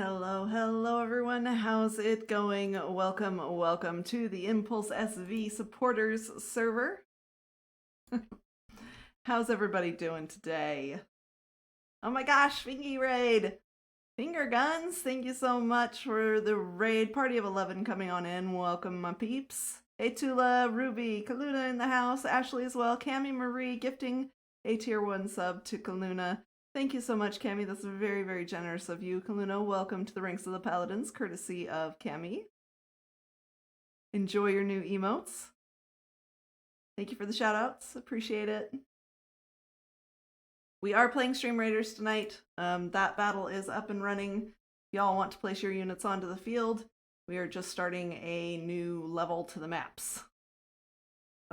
Hello everyone. How's it going? Welcome to the impulseSV supporters server. How's everybody doing today? Oh my gosh, Fingy Raid! Finger Guns, thank you so much for the raid. Party of 11 coming on in. Welcome, my peeps. Hey Tula, Ruby, Kaluna in the house, Ashley as well, Cami Marie gifting a tier 1 sub to Kaluna. Thank you so much, Cami. That's very, very generous of you. Kaluna, welcome to the ranks of the Paladins, courtesy of Cami. Enjoy your new emotes. Thank you for the shoutouts. Appreciate it. We are playing Stream Raiders tonight. That battle is up and running. Y'all want to place your units onto the field. We are just starting a new level to the maps.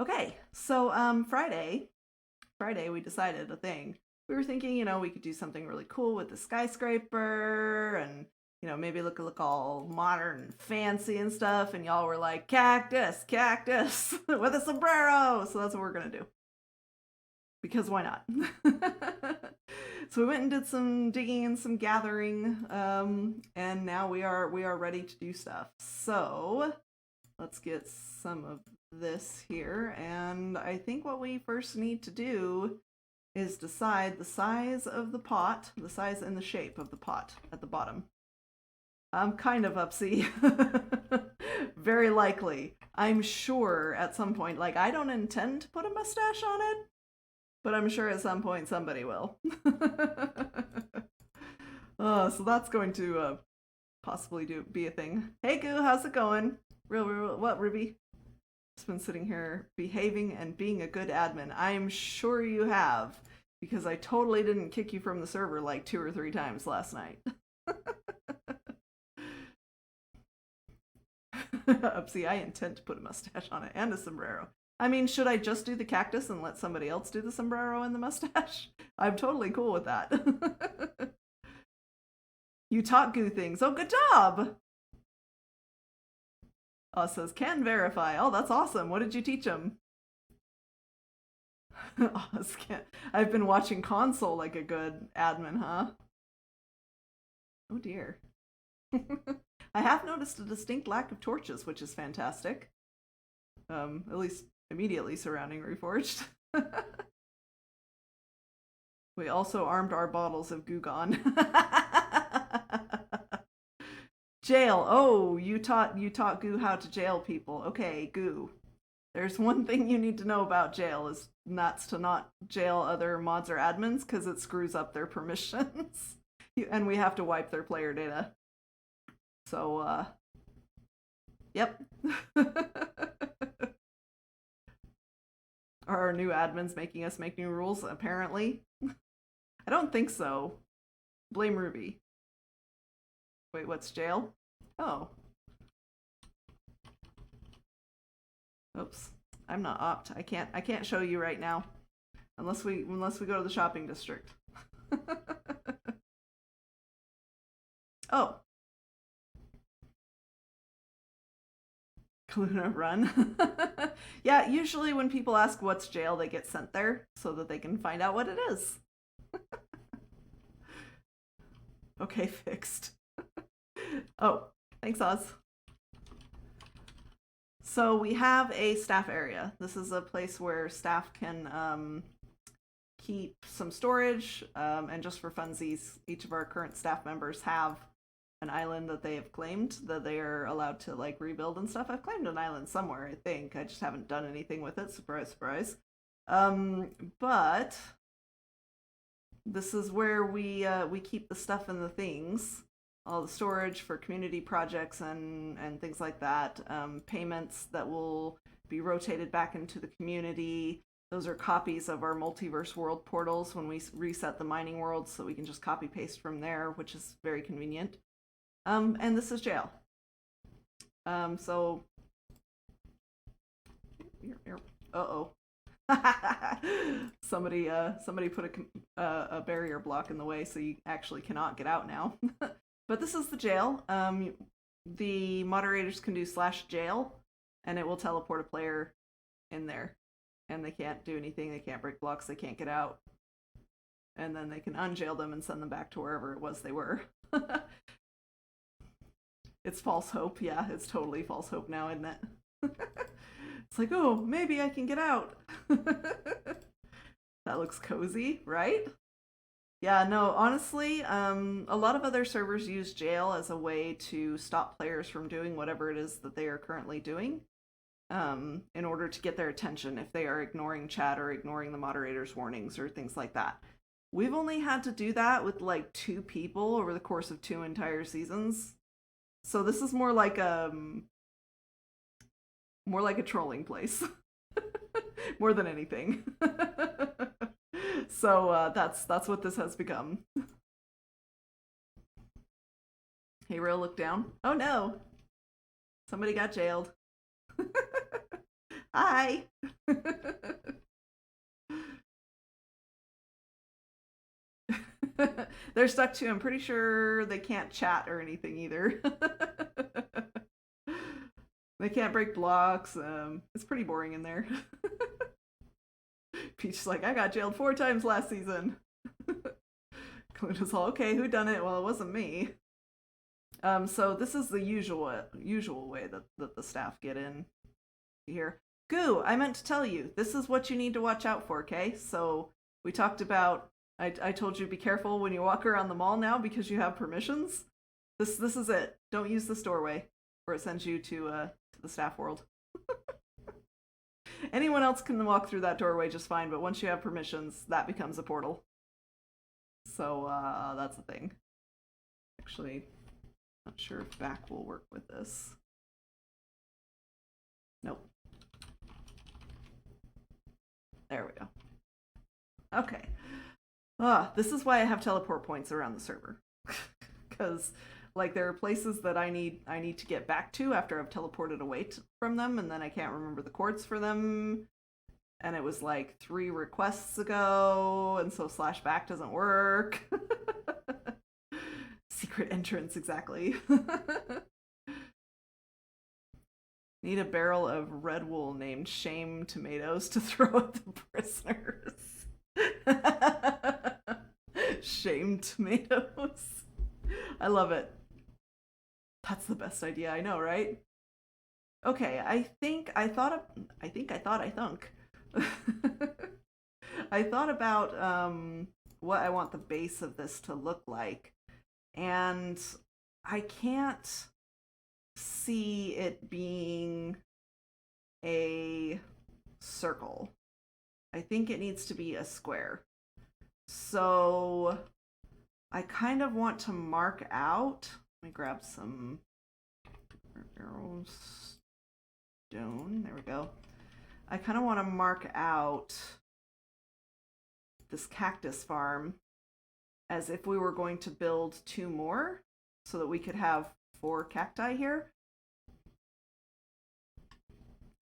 Okay, so Friday we decided a thing. We were thinking, we could do something really cool with the skyscraper and, maybe look all modern and fancy and stuff. And y'all were like, cactus with a sombrero. So that's what we're going to do. Because why not? So we went and did some digging and some gathering. And now we are ready to do stuff. So let's get some of this here. And I think what we first need to do is decide the size of the pot, the size and the shape of the pot at the bottom. I'm kind of upsy. Very likely. I'm sure at some point, I don't intend to put a mustache on it, but I'm sure at some point somebody will. So that's going to possibly be a thing. Hey Goo, how's it going? Real, what, Ruby? Just been sitting here behaving and being a good admin. I'm sure you have, because I totally didn't kick you from the server like 2 or 3 times last night. Upsy, I intend to put a mustache on it and a sombrero. I mean, should I just do the cactus and let somebody else do the sombrero and the mustache? I'm totally cool with that. You taught Goo things. Oh, good job! Says, can verify. Oh, that's awesome. What did you teach him? I've been watching console like a good admin, huh? Oh dear. I have noticed a distinct lack of torches, which is fantastic. At least immediately surrounding Reforged. We also armed our bottles of Gugon. Jail. Oh, you taught Goo how to jail people. Okay, Goo. There's one thing you need to know about jail is that's to not jail other mods or admins because it screws up their permissions. And we have to wipe their player data. So, yep. Are our new admins making us make new rules? Apparently. I don't think so. Blame Ruby. Wait, what's jail? Oh. Oops. I'm not opt. I can't show you right now. Unless we go to the shopping district. Oh. Kaluna, run. Yeah, usually when people ask what's jail, they get sent there so that they can find out what it is. Okay, fixed. Oh, thanks, Oz. So we have a staff area. This is a place where staff can keep some storage, and just for funsies, each of our current staff members have an island that they have claimed that they are allowed to rebuild and stuff. I've claimed an island somewhere, I think. I just haven't done anything with it. Surprise, surprise. But this is where we keep the stuff and the things, all the storage for community projects and things like that. Payments that will be rotated back into the community. Those are copies of our multiverse world portals when we reset the mining world, so we can just copy paste from there, which is very convenient. And this is jail. So, uh-oh. Somebody put a barrier block in the way, so you actually cannot get out now. But this is the jail. The moderators can do /jail, and it will teleport a player in there. And they can't do anything, they can't break blocks, they can't get out. And then they can unjail them and send them back to wherever it was they were. It's false hope. Yeah, it's totally false hope now, isn't it? It's like, oh, maybe I can get out. That looks cozy, right? Yeah, no, honestly, a lot of other servers use jail as a way to stop players from doing whatever it is that they are currently doing, in order to get their attention if they are ignoring chat or ignoring the moderator's warnings or things like that. We've only had to do that with like 2 people over the course of 2 entire seasons. So this is more like a trolling place. More than anything. So that's what this has become. Hey, Real, look down. Oh no! Somebody got jailed. Hi! They're stuck too. I'm pretty sure they can't chat or anything either. They can't break blocks. It's pretty boring in there. Peach's like, I got jailed 4 times last season. Cluna's all, okay, who done it? Well, it wasn't me. So this is the usual way that the staff get in here. Goo, I meant to tell you, this is what you need to watch out for, okay? So we talked about, I told you be careful when you walk around the mall now because you have permissions. This is it. Don't use this doorway or it sends you to the staff world. Anyone else can walk through that doorway just fine, but once you have permissions, that becomes a portal. So that's the thing. Actually, not sure if back will work with this. Nope. There we go. Okay. This is why I have teleport points around the server. Because like there are places that I need to get back to after I've teleported away from them, and then I can't remember the coords for them. And it was like 3 requests ago, and so /back doesn't work. Secret entrance, exactly. Need a barrel of red wool named Shame Tomatoes to throw at the prisoners. Shame Tomatoes. I love it. That's the best idea I know, right? Okay, I thought about what I want the base of this to look like, and I can't see it being a circle. I think it needs to be a square. So I kind of want to mark out. Let me grab some stone. There we go. I kind of want to mark out this cactus farm as if we were going to build 2 more so that we could have 4 cacti here.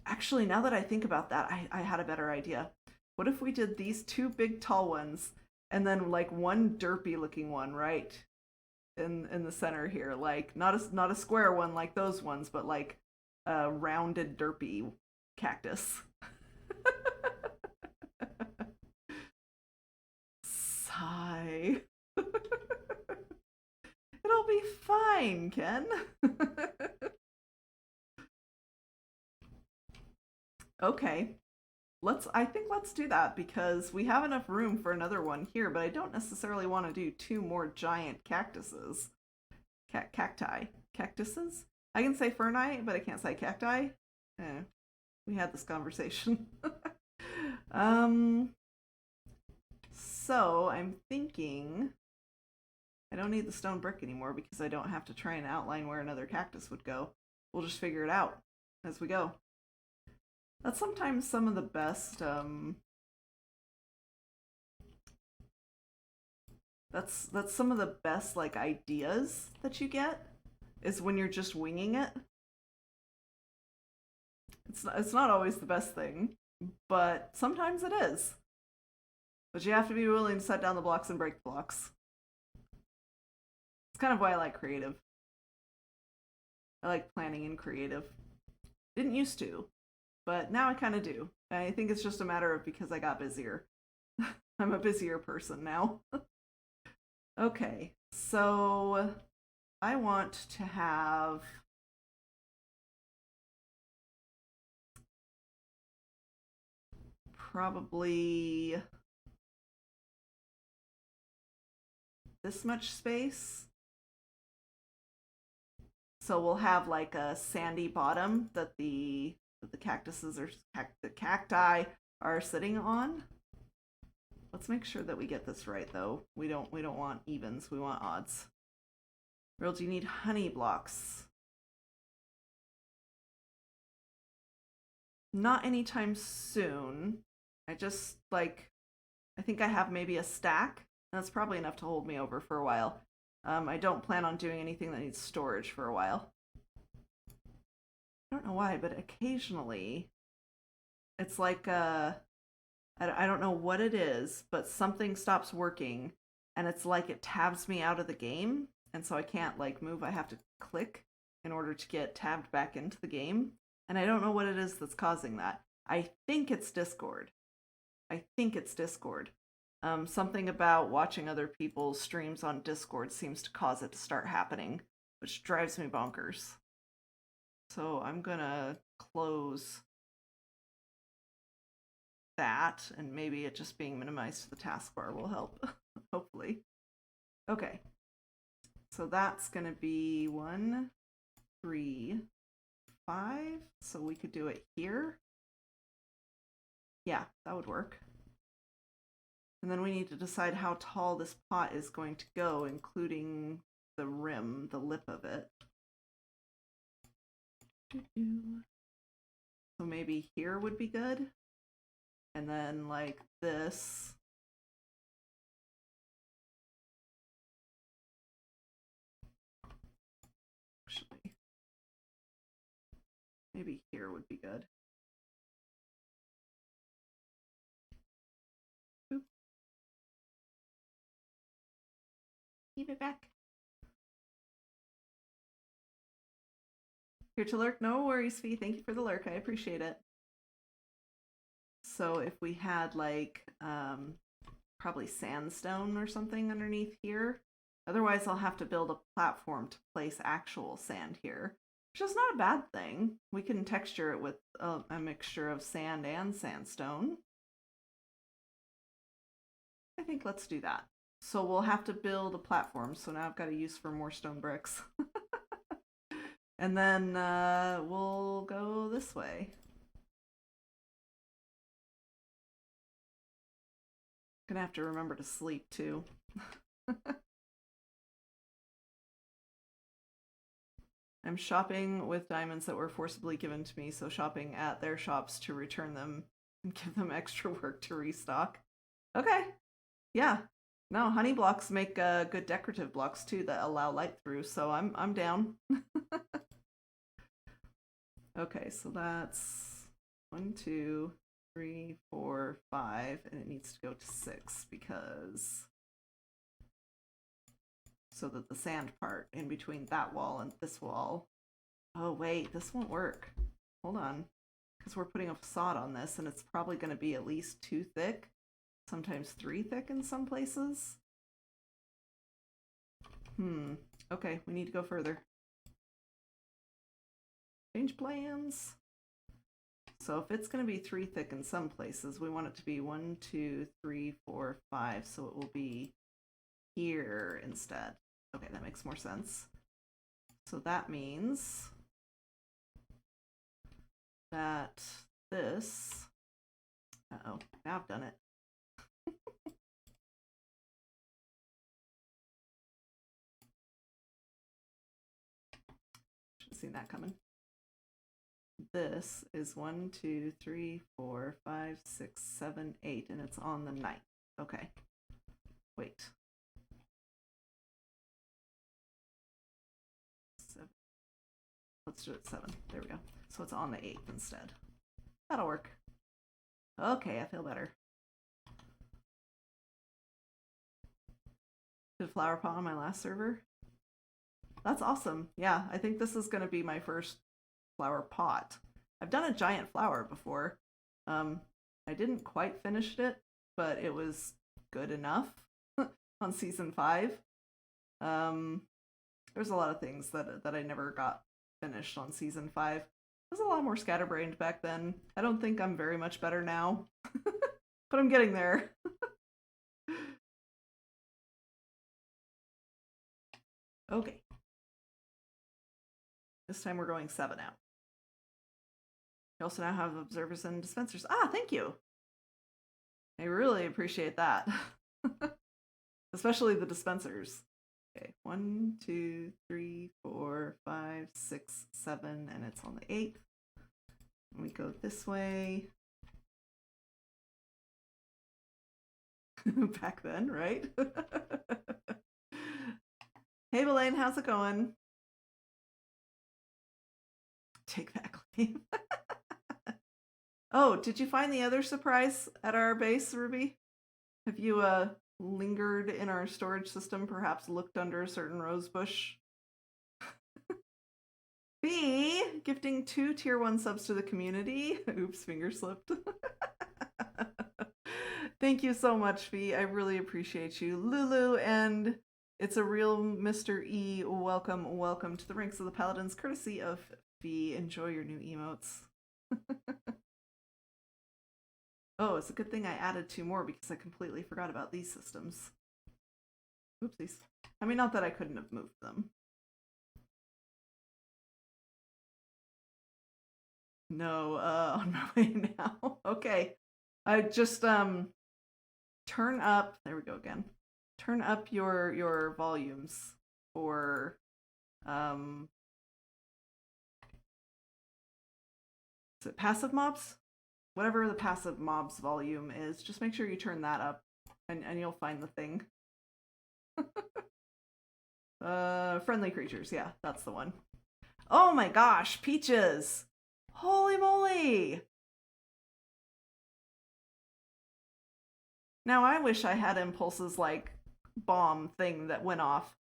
Actually, now that I think about that, I had a better idea. What if we did these 2 big tall ones and then like 1 derpy looking one, right? In the center here, like not a square one like those ones, but like a rounded derpy cactus. Sigh. It'll be fine, Ken. Okay. I think let's do that because we have enough room for another one here, but I don't necessarily want to do 2 more giant cactuses. Cacti. Cactuses? I can say ferni, but I can't say cacti. We had this conversation. So I'm thinking I don't need the stone brick anymore because I don't have to try and outline where another cactus would go. We'll just figure it out as we go. That's sometimes some of the best, that's some of the best, like, ideas that you get, is when you're just winging it. It's not always the best thing, but sometimes it is. But you have to be willing to set down the blocks and break the blocks. It's kind of why I like creative. I like planning and creative. Didn't used to. But now I kind of do. I think it's just a matter of because I got busier. I'm a busier person now. Okay, so I want to have probably this much space. So we'll have like a sandy bottom that the cactuses or the cacti are sitting on. Let's make sure that we get this right though. We don't want evens, we want odds. Real, do you need honey blocks? Not anytime soon. I just like, I think I have maybe a stack. And that's probably enough to hold me over for a while. I don't plan on doing anything that needs storage for a while. I don't know why, but occasionally it's like I don't know what it is, but something stops working and it's like it tabs me out of the game, and so I can't like move. I have to click in order to get tabbed back into the game, and I don't know what it is that's causing that. I think it's Discord. Something about watching other people's streams on Discord seems to cause it to start happening, which drives me bonkers. So I'm gonna close that, and maybe it just being minimized to the taskbar will help, hopefully. Okay, so that's gonna be 1, 3, 5, so we could do it here. Yeah, that would work. And then we need to decide how tall this pot is going to go, including the rim, the lip of it. So maybe here would be good. And then like this. Actually, maybe here would be good. Oop. Keep it back. Here to lurk? No worries, Fee. Thank you for the lurk. I appreciate it. So if we had like probably sandstone or something underneath here. Otherwise, I'll have to build a platform to place actual sand here, which is not a bad thing. We can texture it with a mixture of sand and sandstone. I think let's do that. So we'll have to build a platform. So now I've got a use for more stone bricks. And then we'll go this way. Gonna have to remember to sleep too. I'm shopping with diamonds that were forcibly given to me, so shopping at their shops to return them and give them extra work to restock. Okay. Yeah. No, honey blocks make good decorative blocks too that allow light through, so I'm down. Okay, so that's 1, 2, 3, 4, 5, and it needs to go to 6 because so that the sand part in between that wall and this wall. Oh wait, this won't work. Hold on, because we're putting a facade on this, and it's probably going to be at least 2 thick, sometimes 3 thick in some places. Okay, we need to go further. Change plans. So if it's going to be 3 thick in some places, we want it to be 1, 2, 3, 4, 5, so it will be here instead. Okay, that makes more sense. So that means that this, now I've done it. Should have seen that coming. This is 1, 2, 3, 4, 5, 6, 7, 8, and it's on the 9th. Okay. Wait. 7. Let's do it 7. There we go. So it's on the 8th instead. That'll work. Okay, I feel better. Did flower pot on my last server? That's awesome. Yeah, I think this is going to be my first flower pot. I've done a giant flower before. I didn't quite finish it, but it was good enough on season 5. There's a lot of things that I never got finished on season 5. I was a lot more scatterbrained back then. I don't think I'm very much better now, but I'm getting there. Okay. This time we're going 7 out. You also now have observers and dispensers. Ah, thank you. I really appreciate that. Especially the dispensers. Okay, 1, 2, 3, 4, 5, 6, 7, and it's on the 8th. We go this way. Back then, right? Hey, Belaine, how's it going? Take that claim. Oh, did you find the other surprise at our base, Ruby? Have you lingered in our storage system, perhaps looked under a certain rose bush? B, gifting 2 tier 1 subs to the community. Oops, finger slipped. Thank you so much, Fee. I really appreciate you. Lulu and It's a Real Mr. E. Welcome, welcome to the Ranks of the Paladins, courtesy of Fee. Enjoy your new emotes. Oh, it's a good thing I added 2 more because I completely forgot about these systems. Oopsies. I mean, not that I couldn't have moved them. No, on my way now. Okay. I just turn up, there we go again. Turn up your volumes for is it passive mobs? Whatever the passive mobs volume is, just make sure you turn that up and you'll find the thing. Friendly creatures, yeah, that's the one. Oh my gosh, Peaches! Holy moly! Now I wish I had Impulse's like bomb thing that went off.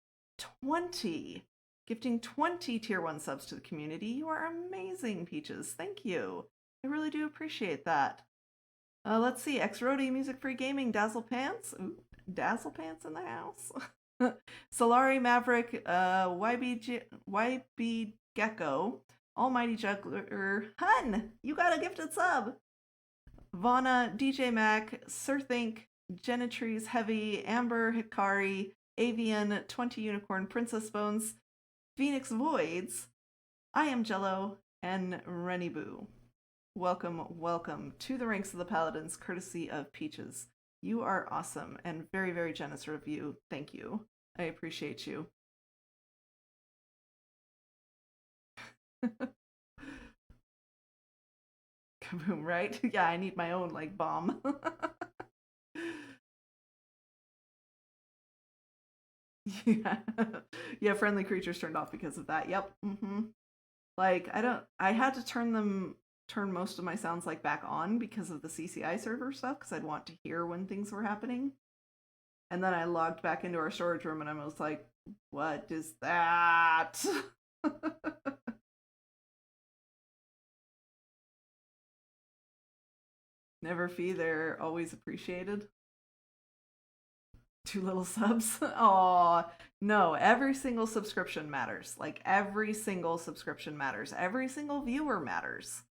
20! Gifting 20 tier 1 subs to the community. You are amazing, Peaches. Thank you. I really do appreciate that. Let's see. X-Rody, Music Free Gaming, Dazzle Pants. Ooh, Dazzle Pants in the house. Solari Maverick, YB Gecko, Almighty Juggler, Hun, you got a gifted sub. Vana, DJ Mac, Sir Think, Genitries Heavy, Amber Hikari, Avian, 20 Unicorn, Princess Bones, Phoenix Voids, I Am Jello, and Renny Boo. Welcome, welcome to the Ranks of the Paladins, courtesy of Peaches. You are awesome and very, very generous of you. Thank you. I appreciate you. Kaboom, right? Yeah, I need my own, like, bomb. Yeah. Yeah, friendly creatures turned off because of that. Yep. Like, I had to turn most of my sounds, like, back on because of the CCI server stuff, because I'd want to hear when things were happening. And then I logged back into our storage room and I was like, what is that? Never fee, they're always appreciated. 2 little subs. Aw, no, every single subscription matters. Like, every single subscription matters. Every single viewer matters.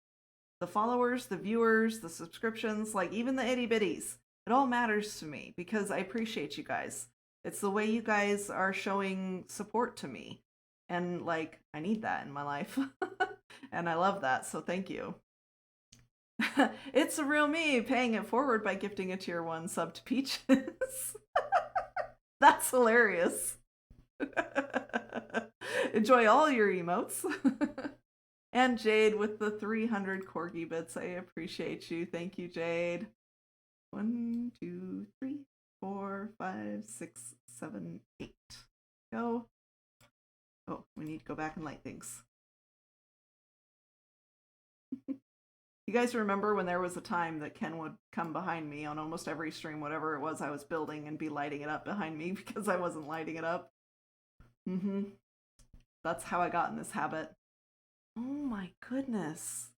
The followers, the viewers, the subscriptions, like even the itty bitties. It all matters to me because I appreciate you guys. It's the way you guys are showing support to me. And like, I need that in my life. And I love that, so thank you. It's a real me paying it forward by gifting a tier 1 sub to Peaches. That's hilarious. Enjoy all your emotes. And Jade with the 300 corgi bits. I appreciate you. Thank you, Jade. 1, 2, 3, 4, 5, 6, 7, 8. Go. Oh, we need to go back and light things. You guys remember when there was a time that Ken would come behind me on almost every stream, whatever it was I was building, and be lighting it up behind me because I wasn't lighting it up? That's how I got in this habit. Oh my goodness.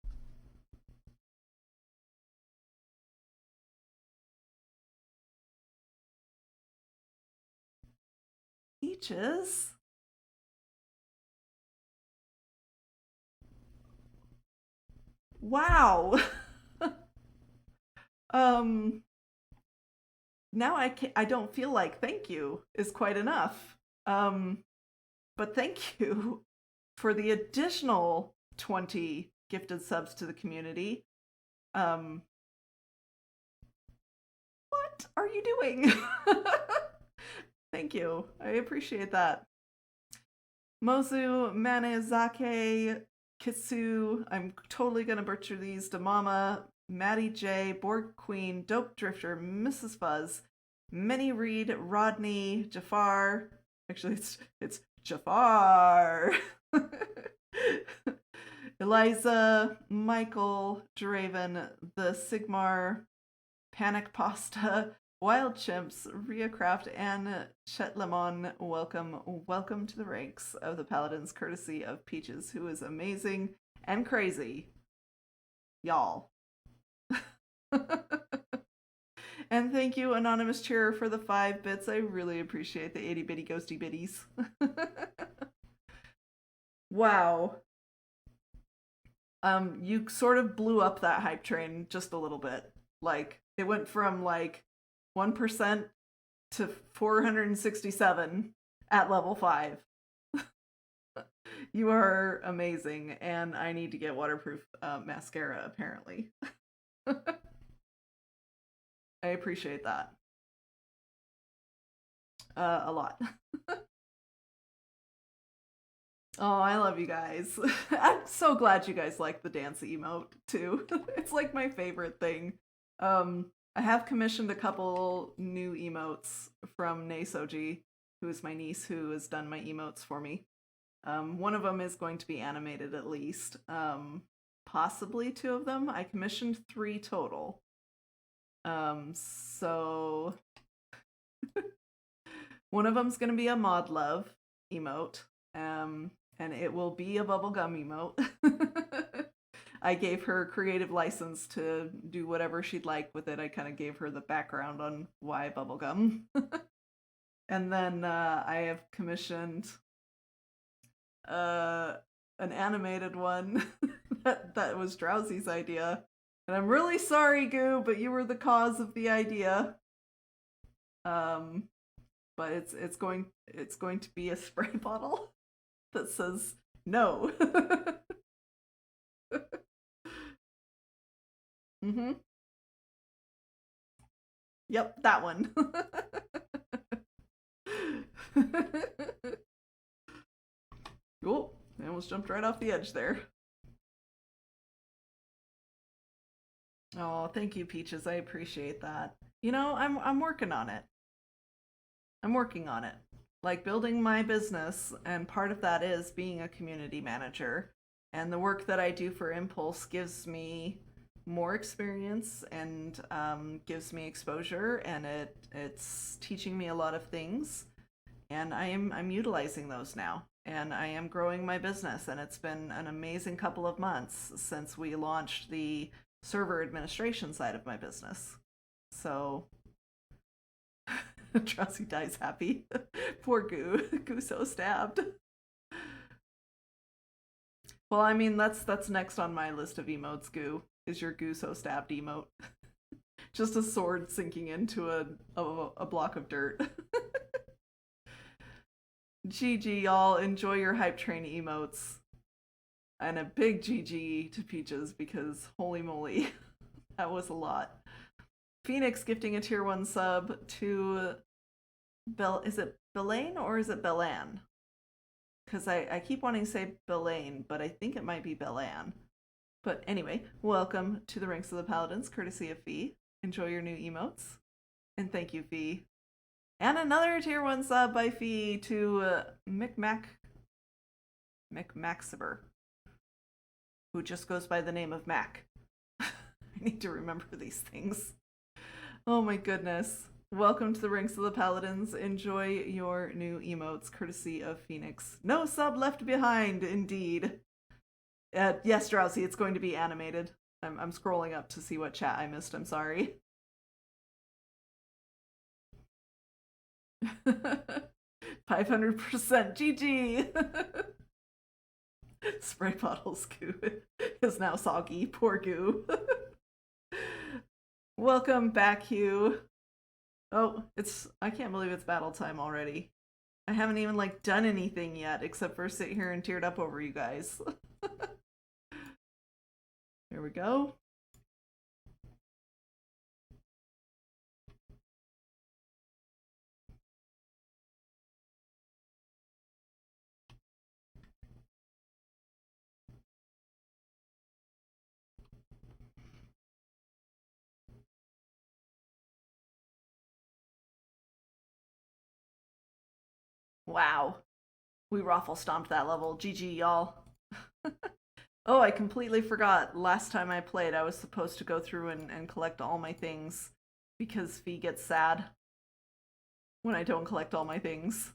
Peaches? Wow. um Now I don't feel like thank you is quite enough. Um but thank you for the additional 20 gifted subs to the community. Um what are you doing? Thank you. I appreciate that. Mozu, Manezake, Kitsu, I'm totally gonna butcher these. Damama, Maddie J, Borg Queen, Dope Drifter, Mrs. Fuzz, Minnie Reed, Rodney, Jafar. Actually, it's Jafar. Eliza, Michael, Draven, the Sigmar, Panic Pasta, Wild Chimps, Riacraft, and Chet Lemon. Welcome to the ranks of the Paladins, courtesy of Peaches, who is amazing and crazy. Y'all. And thank you, Anonymous Cheerer, for the 5 bits. I really appreciate the itty bitty ghosty bitties. Wow. You sort of blew up that hype train just a little bit. Like, it went from like 1% to 467 at level 5. You are amazing, and I need to get waterproof mascara, apparently. I appreciate that. A lot. Oh, I love you guys. I'm so glad you guys like the dance emote, too. It's like my favorite thing. I have commissioned a couple new emotes from Neisoji, who is my niece who has done my emotes for me. One of them is going to be animated at least. Possibly 2 of them. I commissioned 3 total. So one of them's going to be a Mod Love emote. And it will be a bubblegum emote. I gave her creative license to do whatever she'd like with it. I kind of gave her the background on why bubblegum. And then I have commissioned an animated one that was Drowsy's idea. And I'm really sorry, Goo, but you were the cause of the idea. But it's going to be a spray bottle that says no. Mm-hmm. Yep, that one. Oh, I almost jumped right off the edge there. Oh, thank you, Peaches. I appreciate that. You know, I'm working on it. I'm working on it. Like building my business, and part of that is being a community manager. And the work that I do for Impulse gives me more experience and gives me exposure, and it's teaching me a lot of things. And I'm utilizing those now, and I am growing my business. And it's been an amazing couple of months since we launched the server administration side of my business. So Drowsy dies happy. Poor Goo. Goo so stabbed. Well, I mean, that's next on my list of emotes, Goo, is your Goo so stabbed emote. Just a sword sinking into a block of dirt. GG, y'all. Enjoy your hype train emotes. And a big GG to Peaches, because holy moly, that was a lot. Phoenix gifting a tier 1 sub to is it Belaine or is it Belan? Because I keep wanting to say Belaine, but I think it might be Belan. But anyway, welcome to the ranks of the Paladins, courtesy of Fee. Enjoy your new emotes. And thank you, Fee. And another tier 1 sub by Fee to McMaxiber, who just goes by the name of Mac. I need to remember these things. Oh my goodness. Welcome to the ranks of the Paladins. Enjoy your new emotes, courtesy of Phoenix. No sub left behind, indeed. Yes, Drowsy, it's going to be animated. I'm scrolling up to see what chat I missed. I'm sorry. 500% GG. Spray bottle's goo is now soggy. Poor goo. Welcome back, Hugh. Oh, I can't believe it's battle time already. I haven't even like done anything yet except for sit here and teared up over you guys. Here we go. Wow. We raffle stomped that level. GG, y'all. Oh, I completely forgot. Last time I played, I was supposed to go through and collect all my things because Fee gets sad when I don't collect all my things.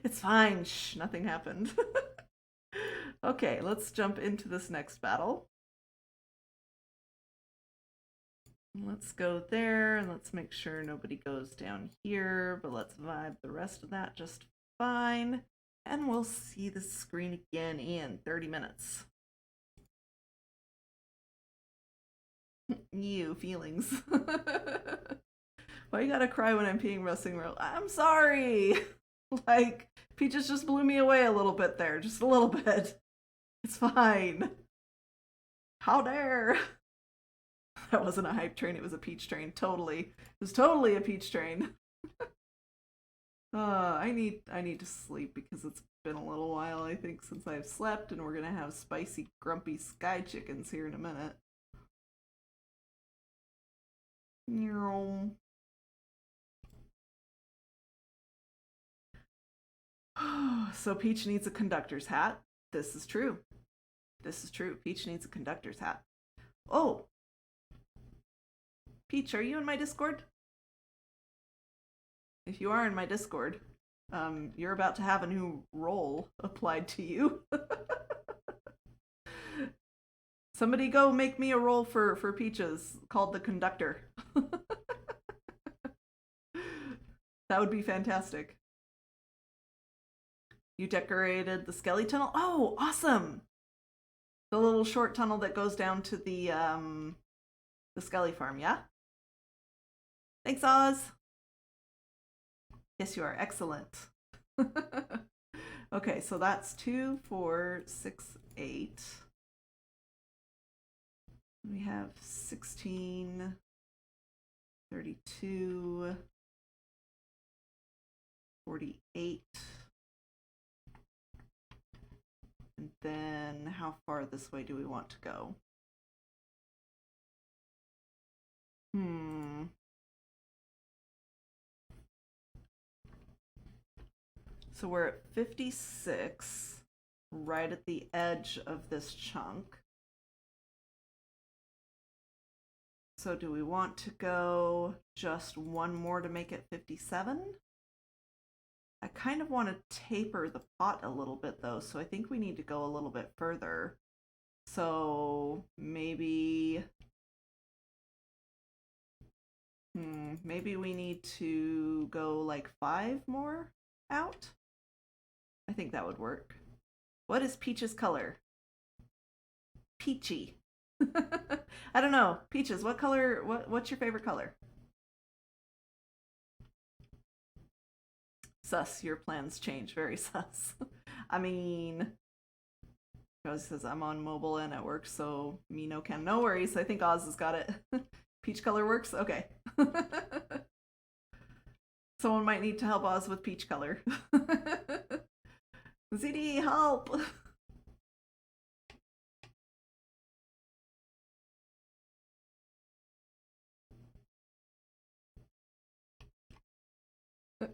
It's fine. Shh, nothing happened. Okay, let's jump into this next battle. Let's go there, and let's make sure nobody goes down here, but let's vibe the rest of that just fine. And we'll see the screen again in 30 minutes. You feelings. Why you gotta cry when I'm peeing wrestling world? I'm sorry. Like, Peaches just blew me away a little bit there, just a little bit. It's fine. How dare? That wasn't a hype train, it was a peach train. Totally. It was totally a peach train. I need to sleep because it's been a little while, I think, since I've slept, and we're gonna have spicy, grumpy sky chickens here in a minute. So Peach needs a conductor's hat. This is true. This is true. Peach needs a conductor's hat. Oh! Peach, are you in my Discord? If you are in my Discord, you're about to have a new role applied to you. Somebody go make me a role for Peaches called the Conductor. That would be fantastic. You decorated the Skelly Tunnel? Oh, awesome! The little short tunnel that goes down to the Skelly farm, yeah? Thanks, Oz! Yes, you are. Excellent. Okay, so that's 2, 4, 6, 8. We have 16, 32, 48. And then how far this way do we want to go? So we're at 56, right at the edge of this chunk. So do we want to go just one more to make it 57? I kind of want to taper the pot a little bit though, so I think we need to go a little bit further. So maybe maybe we need to go like 5 more out. I think that would work. What is Peach's color? Peachy. I don't know. Peaches, what color, what's your favorite color? Sus, your plans change. Very sus. I mean, Oz says I'm on mobile and at work, so me no can. No worries. I think Oz has got it. Peach color works? Okay. Someone might need to help Oz with peach color. ZD, help!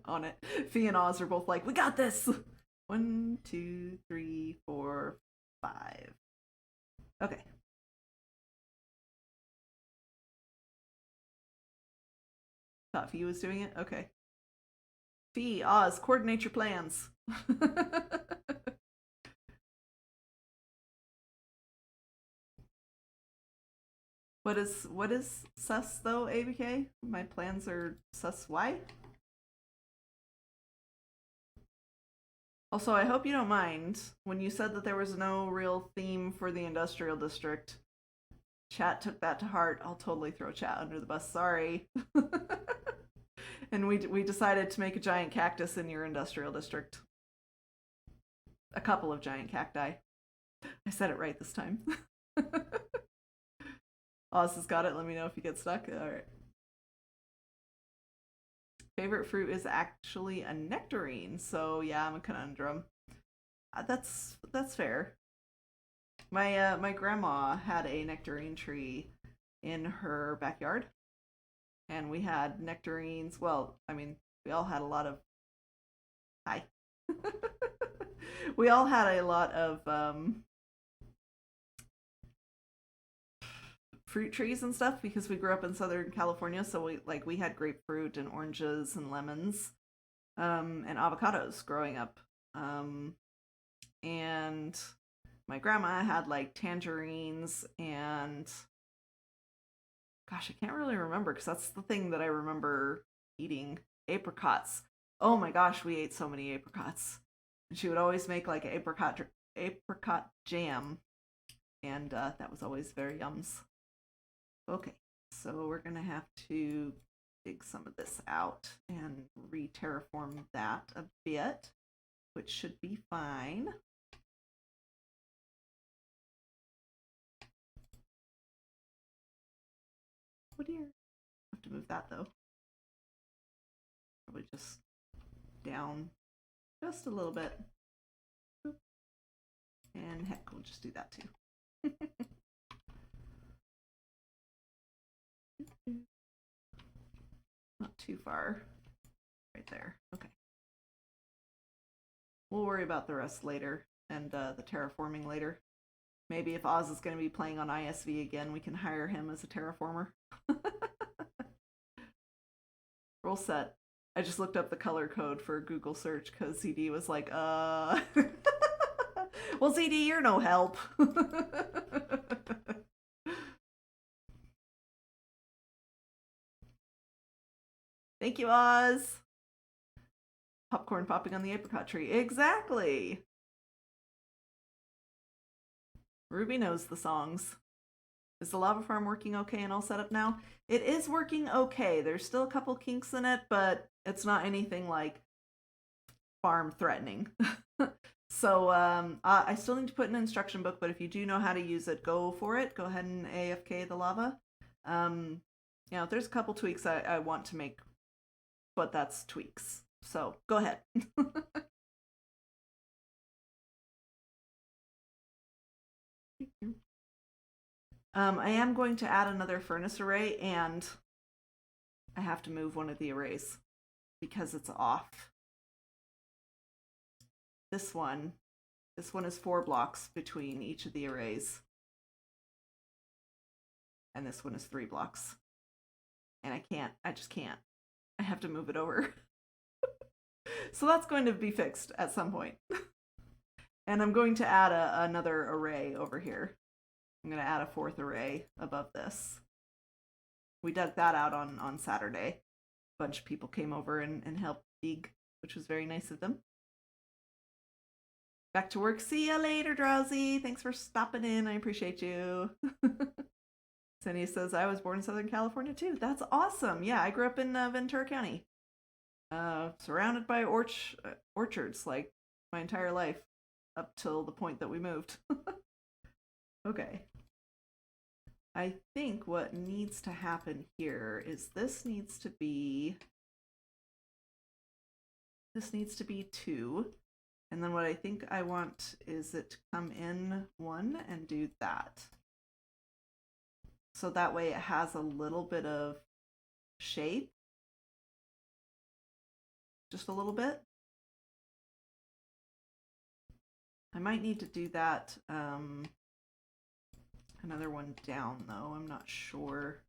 On it. Fee and Oz are both like, we got this! 1, 2, 3, 4, 5. Okay. Thought Fee was doing it? Okay. Fee, Oz, coordinate your plans. What is sus though, ABK? My plans are sus why? Also, I hope you don't mind, when you said that there was no real theme for the industrial district, chat took that to heart. I'll totally throw chat under the bus, sorry. And we decided to make a giant cactus in your industrial district. A couple of giant cacti. I said it right this time. Oz has got it. Let me know if you get stuck. All right. Favorite fruit is actually a nectarine, so yeah, I'm a conundrum. That's fair. My grandma had a nectarine tree in her backyard, and we had nectarines. Well, I mean, we all had a lot of. Hi. We all had a lot of fruit trees and stuff because we grew up in Southern California. So we had grapefruit and oranges and lemons, and avocados growing up. And my grandma had like tangerines and gosh, I can't really remember because that's the thing that I remember eating. Apricots. Oh my gosh, we ate so many apricots. And she would always make like apricot jam, and that was always very yums. Okay, so we're gonna have to dig some of this out and re-terraform that a bit, which should be fine. Oh dear. I have to move that though. Probably just down just a little bit. And heck, we'll just do that too. Not too far. Right there. Okay. We'll worry about the rest later and the terraforming later. Maybe if Oz is going to be playing on iSV again, we can hire him as a terraformer. Roll set. I just looked up the color code for Google search because ZD was like, Well, ZD, you're no help. Thank you, Oz. Popcorn popping on the apricot tree. Exactly. Ruby knows the songs. Is the lava farm working okay and all set up now? It is working okay. There's still a couple kinks in it, but it's not anything like farm threatening. So I still need to put an instruction book, but if you do know how to use it, go for it. Go ahead and AFK the lava. There's a couple tweaks I want to make, but that's tweaks. So go ahead. I am going to add another furnace array, and I have to move one of the arrays because it's off. This one is 4 blocks between each of the arrays. And this one is 3 blocks. And I just can't. I have to move it over. So that's going to be fixed at some point. And I'm going to add another array over here. I'm going to add a 4th array above this. We dug that out on Saturday. A bunch of people came over and helped dig, which was very nice of them. Back to work. See ya later, Drowsy. Thanks for stopping in. I appreciate you. Cindy says, I was born in Southern California too. That's awesome. Yeah, I grew up in Ventura County. Surrounded by orchards like my entire life up till the point that we moved. Okay. I think what needs to happen here is this needs to be 2. And then what I think I want is it to come in 1 and do that. So that way it has a little bit of shape. Just a little bit. I might need to do that another one down though. I'm not sure.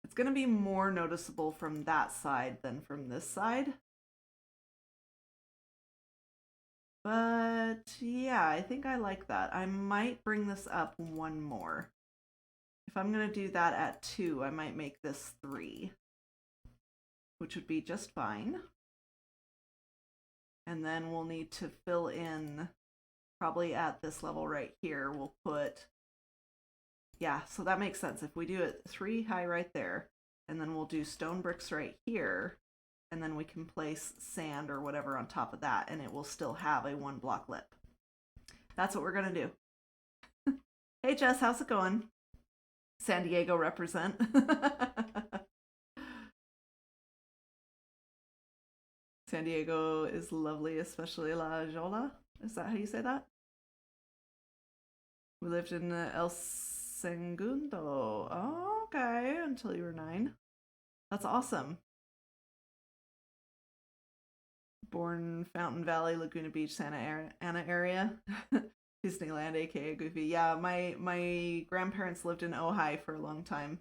It's going to be more noticeable from that side than from this side. But yeah, I think I like that. I might bring this up 1 more. If I'm going to do that at 2, I might make this 3, which would be just fine. And then we'll need to fill in, probably at this level right here, we'll put, yeah, so that makes sense. If we do it 3 high right there, and then we'll do stone bricks right here, and then we can place sand or whatever on top of that, and it will still have a 1 block lip. That's what we're gonna do. Hey Jess, how's it going? San Diego represent. San Diego is lovely, especially La Jolla. Is that how you say that? We lived in El Segundo. Oh, okay, until you were 9. That's awesome. Born Fountain Valley, Laguna Beach, Santa Ana area. Disneyland, aka Goofy. Yeah, my grandparents lived in Ojai for a long time,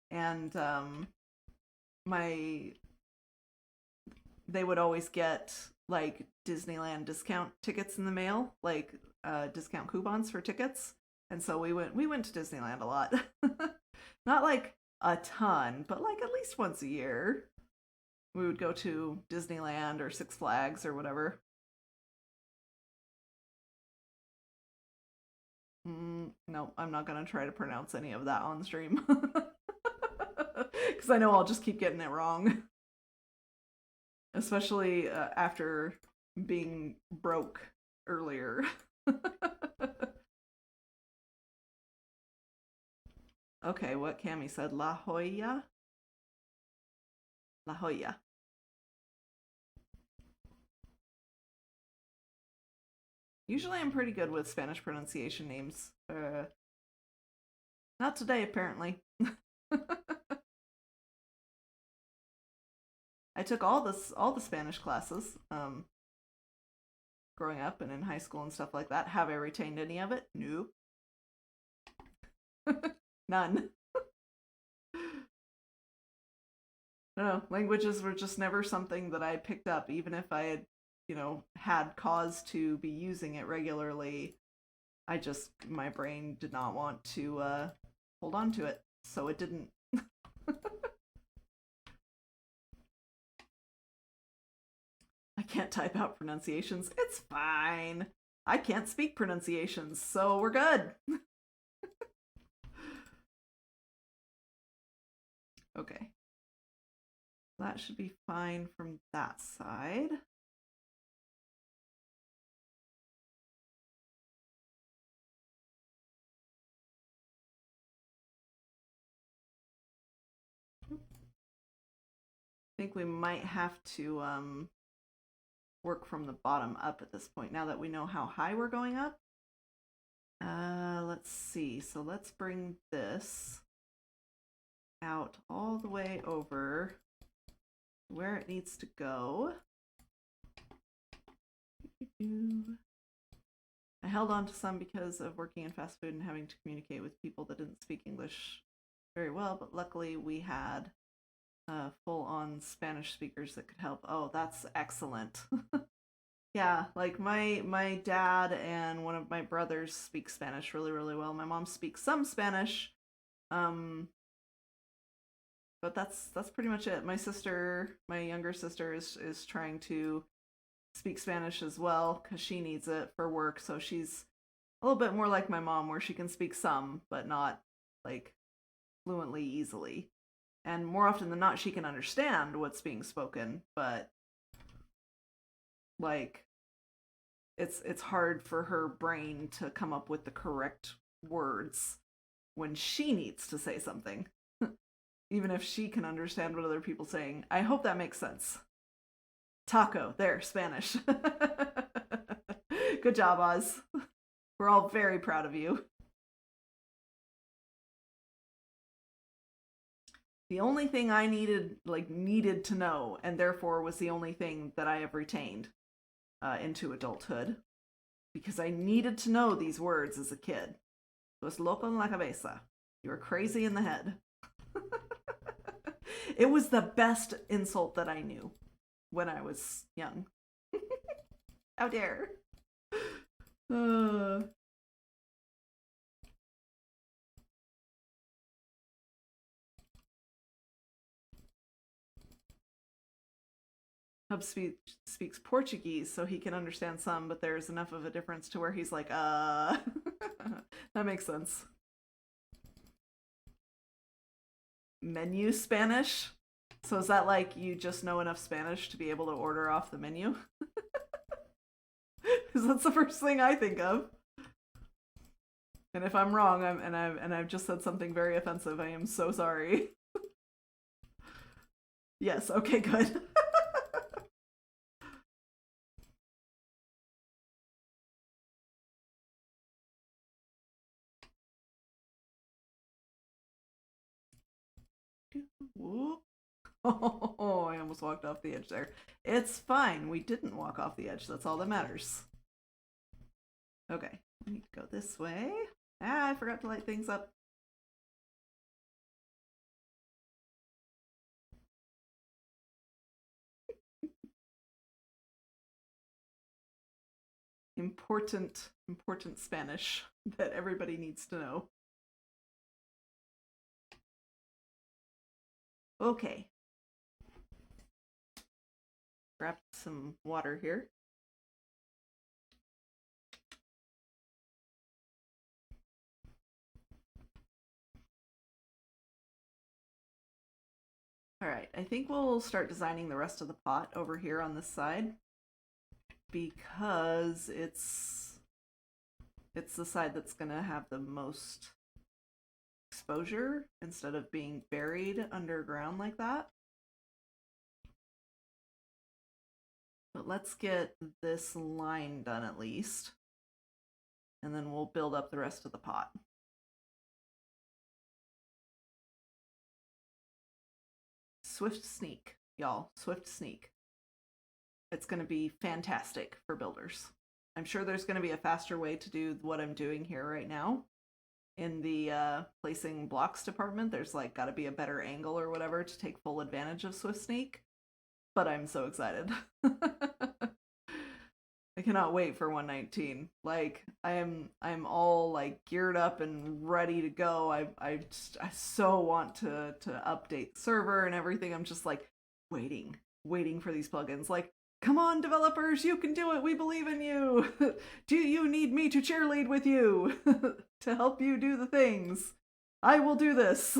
and they would always get like Disneyland discount tickets in the mail, like discount coupons for tickets, and so we went to Disneyland a lot. Not like a ton, but like at least once a year we would go to Disneyland or Six Flags or whatever. No, I'm not gonna try to pronounce any of that on stream because I know I'll just keep getting it wrong, especially after being broke earlier. Okay, what Cammy said, La Jolla? La Jolla. Usually I'm pretty good with Spanish pronunciation names. Not today, apparently. I took all the Spanish classes growing up and in high school and stuff like that. Have I retained any of it? Nope. None. No, languages were just never something that I picked up, even if I had, had cause to be using it regularly. My brain did not want to hold on to it, so it didn't. I can't type out pronunciations. It's fine. I can't speak pronunciations, so we're good. Okay. That should be fine from that side. I think we might have to work from the bottom up at this point, now that we know how high we're going up. Let's see. So let's bring this out all the way over where it needs to go. I held on to some because of working in fast food and having to communicate with people that didn't speak English very well, but luckily we had full-on Spanish speakers that could help. Oh, that's excellent. Yeah, like my dad and one of my brothers speak Spanish really, really well. My mom speaks some Spanish, but that's pretty much it. My younger sister is trying to speak Spanish as well because she needs it for work. So she's a little bit more like my mom, where she can speak some, but not like fluently easily. And more often than not, she can understand what's being spoken, but like it's hard for her brain to come up with the correct words when she needs to say something, even if she can understand what other people are saying. I hope that makes sense. Taco, there, Spanish. Good job, Oz. We're all very proud of you. The only thing I needed to know, and therefore was the only thing that I have retained into adulthood, because I needed to know these words as a kid. Was loco en la cabeza. You were crazy in the head. It was the best insult that I knew when I was young. How dare. Hub speaks Portuguese, so he can understand some, but there's enough of a difference to where he's like, That makes sense. Menu Spanish? So is that like you just know enough Spanish to be able to order off the menu? Because that's the first thing I think of. And if I'm wrong, I've just said something very offensive, I am so sorry. Yes, okay, good. Whoop. Oh, I almost walked off the edge there. It's fine. We didn't walk off the edge. That's all that matters. Okay, we need to go this way. Ah, I forgot to light things up. Important Spanish that everybody needs to know. Okay. Grab some water here. All right, I think we'll start designing the rest of the pot over here on this side because it's the side that's gonna have the most exposure instead of being buried underground like that. But let's get this line done at least, and then we'll build up the rest of the pot. Swift sneak, y'all. Swift sneak. It's going to be fantastic for builders. I'm sure there's going to be a faster way to do what I'm doing here right now. In the placing blocks department, there's like got to be a better angle or whatever to take full advantage of Swift Sneak. But I'm so excited. I cannot wait for 119. Like I'm all like geared up and ready to go. I so want to update the server and everything. I'm just like waiting for these plugins. Like, come on, developers, you can do it. We believe in you. Do you need me to cheerlead with you to help you do the things? I will do this.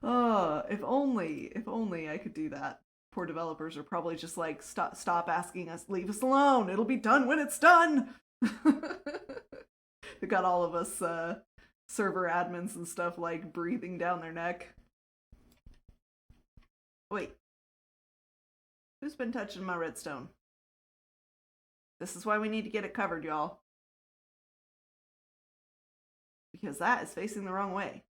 Oh, if only I could do that. Poor developers are probably just like, stop asking us, leave us alone. It'll be done when it's done. They got all of us server admins and stuff like breathing down their neck. Wait. Who's been touching my redstone? This is why we need to get it covered, y'all. Because that is facing the wrong way.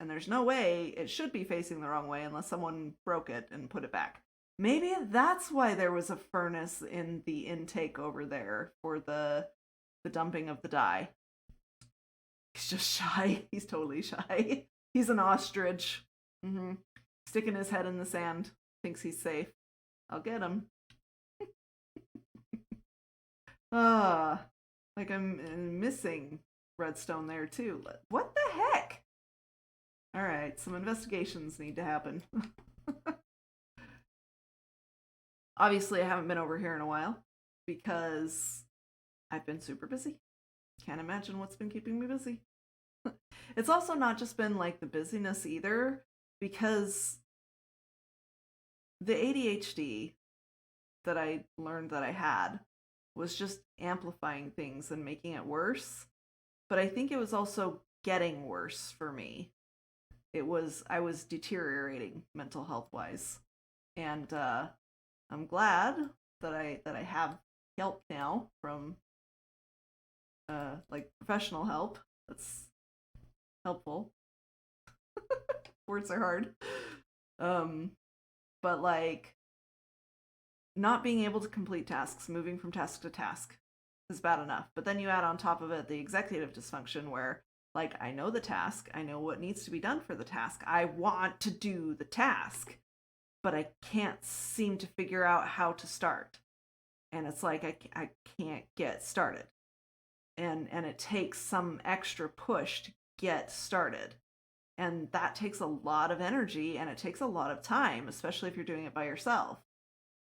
And there's no way it should be facing the wrong way unless someone broke it and put it back. Maybe that's why there was a furnace in the intake over there for the dumping of the dye. He's just shy. He's totally shy. He's an ostrich. Sticking his head in the sand. Thinks he's safe. I'll get him. Like I'm missing redstone there too. What the heck? Alright, some investigations need to happen. Obviously, I haven't been over here in a while because I've been super busy. Can't imagine what's been keeping me busy. It's also not just been like the busyness either, because the ADHD that I learned that I had was just amplifying things and making it worse. But I think it was also getting worse for me. I was deteriorating mental health wise, and I'm glad that I have help now from like professional help. That's helpful. Words are hard. But like not being able to complete tasks, moving from task to task is bad enough. But then you add on top of it the executive dysfunction where like, I know the task, I know what needs to be done for the task, I want to do the task, but I can't seem to figure out how to start. And it's like, I can't get started. And it takes some extra push to get started. And that takes a lot of energy and it takes a lot of time, especially if you're doing it by yourself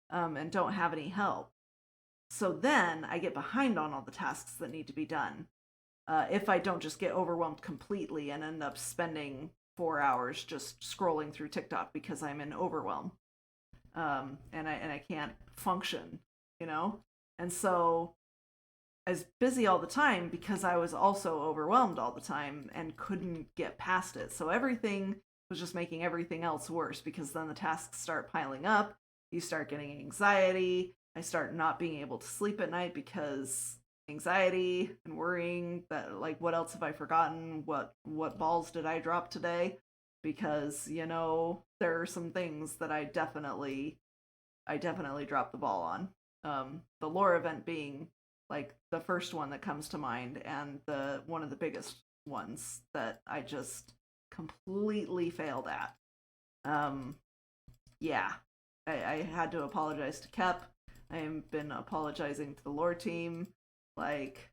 and don't have any help. So then I get behind on all the tasks that need to be done. If I don't just get overwhelmed completely and end up spending 4 hours just scrolling through TikTok because I'm in overwhelm, and I can't function, you know. And so I was busy all the time because I was also overwhelmed all the time and couldn't get past it. So everything was just making everything else worse because then the tasks start piling up. You start getting anxiety. I start not being able to sleep at night because anxiety and worrying that, like, what else have I forgotten? What balls did I drop today? Because, you know, there are some things that I definitely dropped the ball on. The lore event being like the first one that comes to mind and the one of the biggest ones that I just completely failed at. Yeah, I had to apologize to Kep. I've been apologizing to the lore team. Like,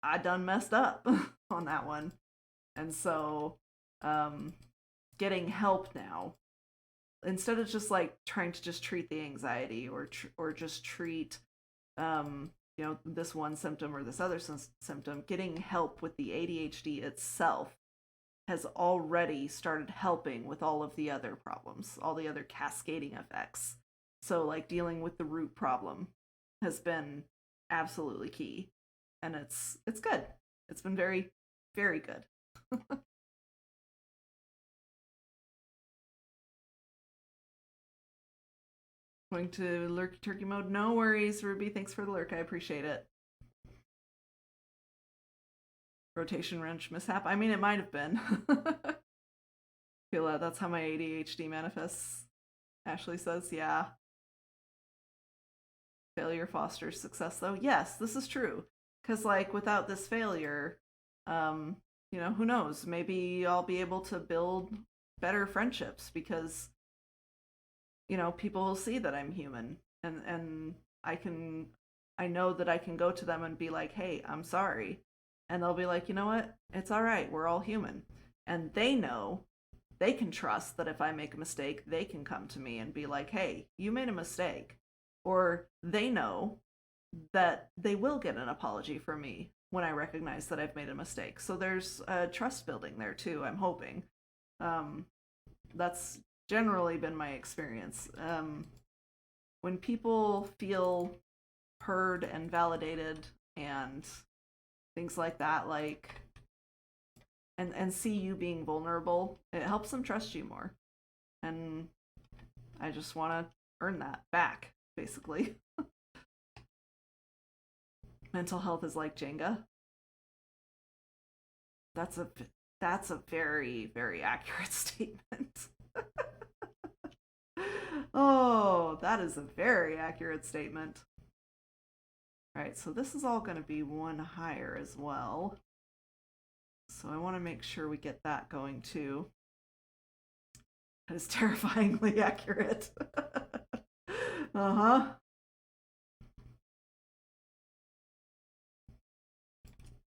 I done messed up on that one. And so, getting help now, instead of just like trying to just treat the anxiety or just treat, you know, this one symptom or this other symptom, getting help with the ADHD itself has already started helping with all of the other problems, all the other cascading effects. So like dealing with the root problem has been absolutely key, and it's good. It's been very, very good. Going to lurky turkey mode. No worries, Ruby. Thanks for the lurk. I appreciate it. Rotation wrench mishap. I mean, it might have been. Feel that that's how my ADHD manifests. Ashley says, yeah. Failure fosters success, though. Yes, this is true. Because, like, without this failure, you know, who knows? Maybe I'll be able to build better friendships because, you know, people will see that I'm human, and I know that I can go to them and be like, hey, I'm sorry. And they'll be like, you know what? It's all right. We're all human. And they know, they can trust that if I make a mistake, they can come to me and be like, hey, you made a mistake. Or they know that they will get an apology from me when I recognize that I've made a mistake. So there's trust building there too, I'm hoping. That's generally been my experience. When people feel heard and validated and things like that, like, and see you being vulnerable, it helps them trust you more. And I just want to earn that back, basically. Mental health is like Jenga. That's a very, very accurate statement. Oh, that is a very accurate statement. All right, so this is all going to be one higher as well. So I want to make sure we get that going too. That is terrifyingly accurate. Uh-huh.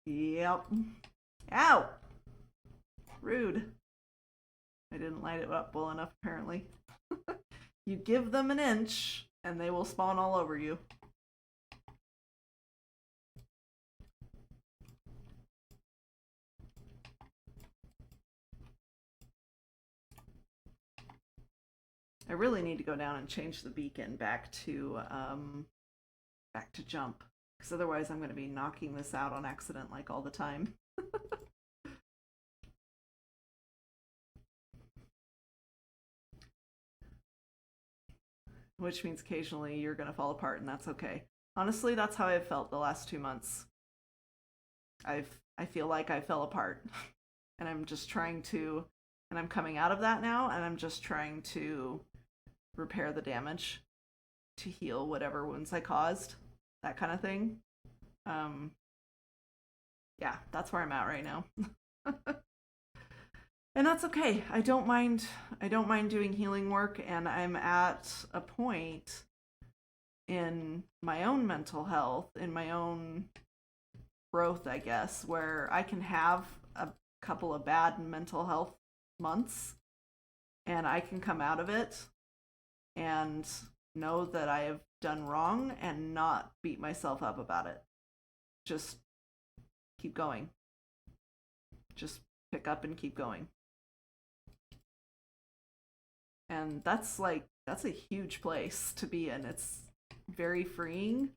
Yep. Ow! Rude. I didn't light it up well enough, apparently. You give them an inch, and they will spawn all over you. I really need to go down and change the beacon back to jump, because otherwise I'm going to be knocking this out on accident like all the time. Which means occasionally you're going to fall apart, and that's okay. Honestly, that's how I've felt the last 2 months. I feel like I fell apart, and I'm just trying to, and I'm coming out of that now, and I'm just trying to repair the damage, to heal whatever wounds I caused, that kind of thing. Yeah, that's where I'm at right now. And that's okay. I don't mind doing healing work, and I'm at a point in my own mental health, in my own growth, I guess, where I can have couple of bad mental health months, and I can come out of it and know that I have done wrong and not beat myself up about it. Just keep going. Just pick up and keep going. And that's a huge place to be in. It's very freeing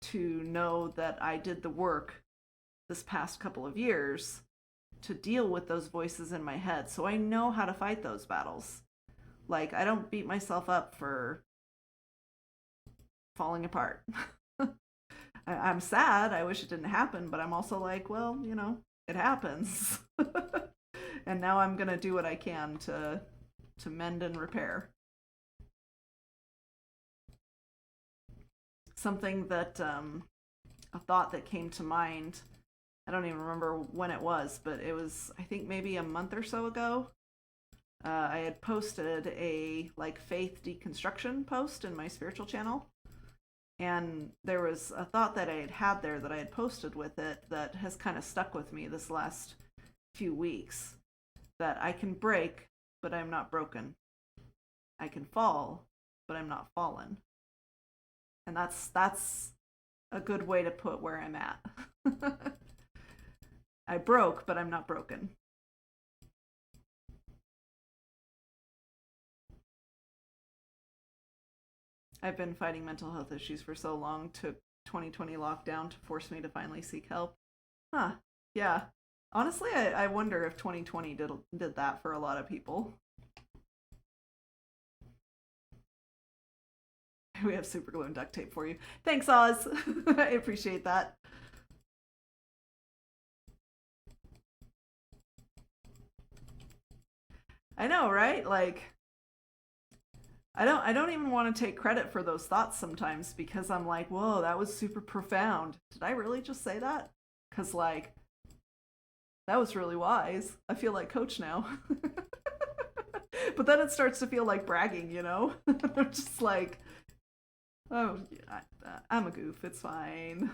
to know that I did the work this past couple of years to deal with those voices in my head. So I know how to fight those battles. Like, I don't beat myself up for falling apart. I'm sad. I wish it didn't happen, but I'm also like, well, it happens. And now I'm going to do what I can to mend and repair. Something that, a thought that came to mind, I don't even remember when it was, but it was, I think maybe a month or so ago. I had posted a faith deconstruction post in my spiritual channel. And there was a thought that I had there that I had posted with it that has kind of stuck with me this last few weeks. That I can break, but I'm not broken. I can fall, but I'm not fallen. And that's a good way to put where I'm at. I broke, but I'm not broken. I've been fighting mental health issues for so long. Took 2020 lockdown to force me to finally seek help. Huh. Yeah. Honestly, I wonder if 2020 did that for a lot of people. We have super glue and duct tape for you. Thanks, Oz. I appreciate that. I know, right? I don't even want to take credit for those thoughts sometimes because I'm like, whoa, that was super profound. Did I really just say that? Because that was really wise. I feel like Coach now. But then it starts to feel like bragging, I'm just like, oh, I'm a goof. It's fine.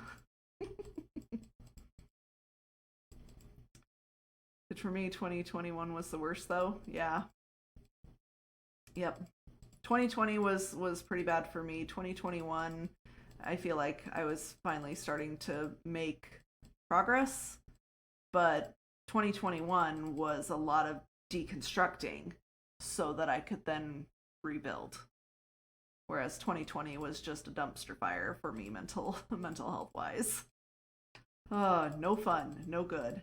For me, 2021 was the worst, though. Yeah. Yep. 2020 was pretty bad for me. 2021, I feel like I was finally starting to make progress, but 2021 was a lot of deconstructing so that I could then rebuild. Whereas 2020 was just a dumpster fire for me mental health wise. No fun, no good.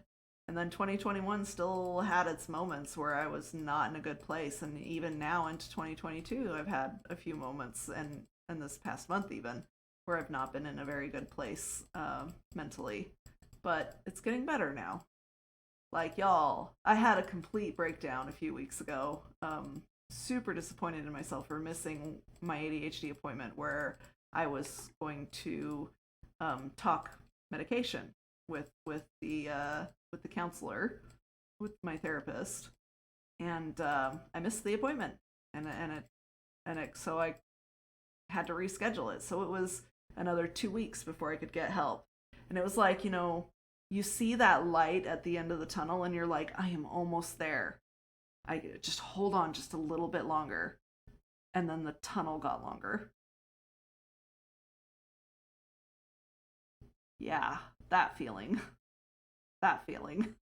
And then 2021 still had its moments where I was not in a good place. And even now into 2022, I've had a few moments, and this past month even, where I've not been in a very good place mentally. But it's getting better now. Like, y'all, I had a complete breakdown a few weeks ago. Super disappointed in myself for missing my ADHD appointment where I was going to talk medication with the counselor, with my therapist, and I missed the appointment, so I had to reschedule it. So it was another 2 weeks before I could get help, and it was like, you see that light at the end of the tunnel, and you're like, I am almost there. I just hold on just a little bit longer, and then the tunnel got longer. Yeah, that feeling. That feeling.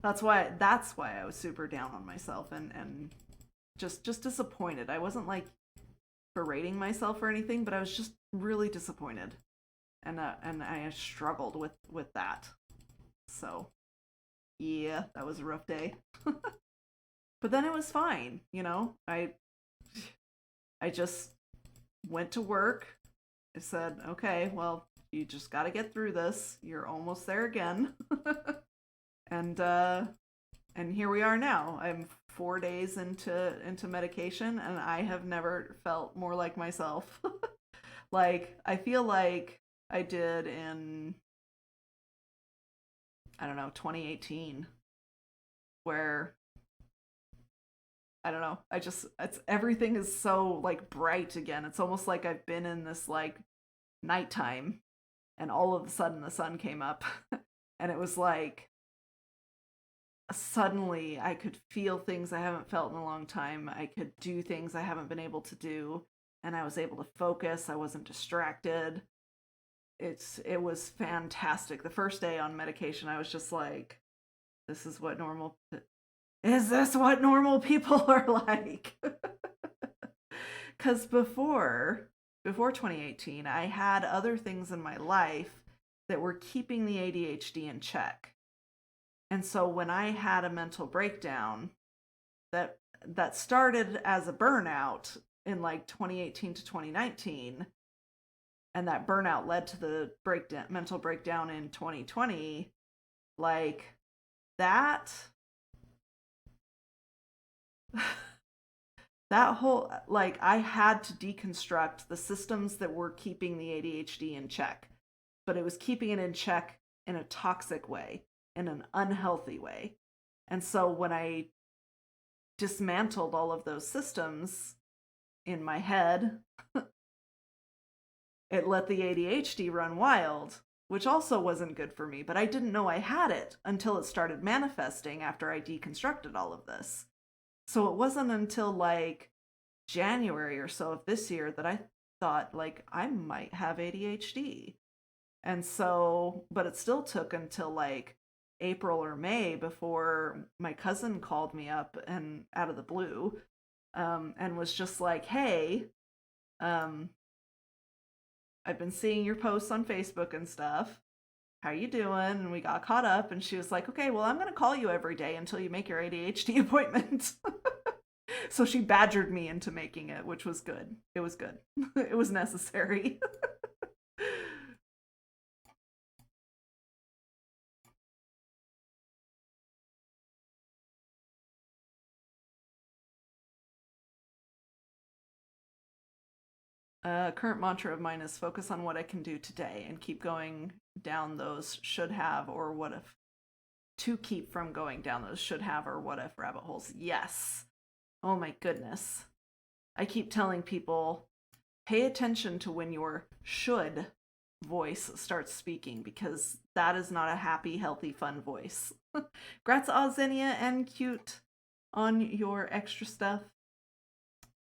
That's why I was super down on myself and just disappointed. I wasn't berating myself or anything, but I was just really disappointed. And I struggled with that. So, yeah, that was a rough day. But then it was fine, I just went to work. I said, okay, well, you just got to get through this. You're almost there again. And here we are now. I'm 4 days into medication, and I have never felt more like myself. I feel like I did in, I don't know, 2018, where I don't know. Everything is so bright again. It's almost like I've been in this nighttime, and all of a sudden the sun came up, and it was like suddenly I could feel things I haven't felt in a long time. I could do things I haven't been able to do, and I was able to focus. I wasn't distracted. It was fantastic. The first day on medication, I was just like, this is what normal is this what normal people are like? Cuz before 2018, I had other things in my life that were keeping the ADHD in check. And so when I had a mental breakdown that started as a burnout in like 2018 to 2019, and that burnout led to the mental breakdown in 2020, like that that whole, like, I had to deconstruct the systems that were keeping the ADHD in check, but it was keeping it in check in a toxic way, in an unhealthy way. And so when I dismantled all of those systems in my head, it let the ADHD run wild, which also wasn't good for me, but I didn't know I had it until it started manifesting after I deconstructed all of this. So it wasn't until like January or so of this year that I thought like I might have ADHD. And so, but it still took until like April or May before my cousin called me up and out of the blue, and was just like, hey, um, I've been seeing your posts on Facebook and stuff. How you doing? And we got caught up, and she was like, okay, well, I'm going to call you every day until you make your ADHD appointment. So she badgered me into making it, which was good. It was good. It was necessary. Current mantra of mine is focus on what I can do today and keep going down those should have or what if, to keep from going down those should have or what if rabbit holes. Yes. Oh my goodness. I keep telling people, pay attention to when your should voice starts speaking, because that is not a happy, healthy, fun voice. Grats Ozenia and Cute on your extra stuff.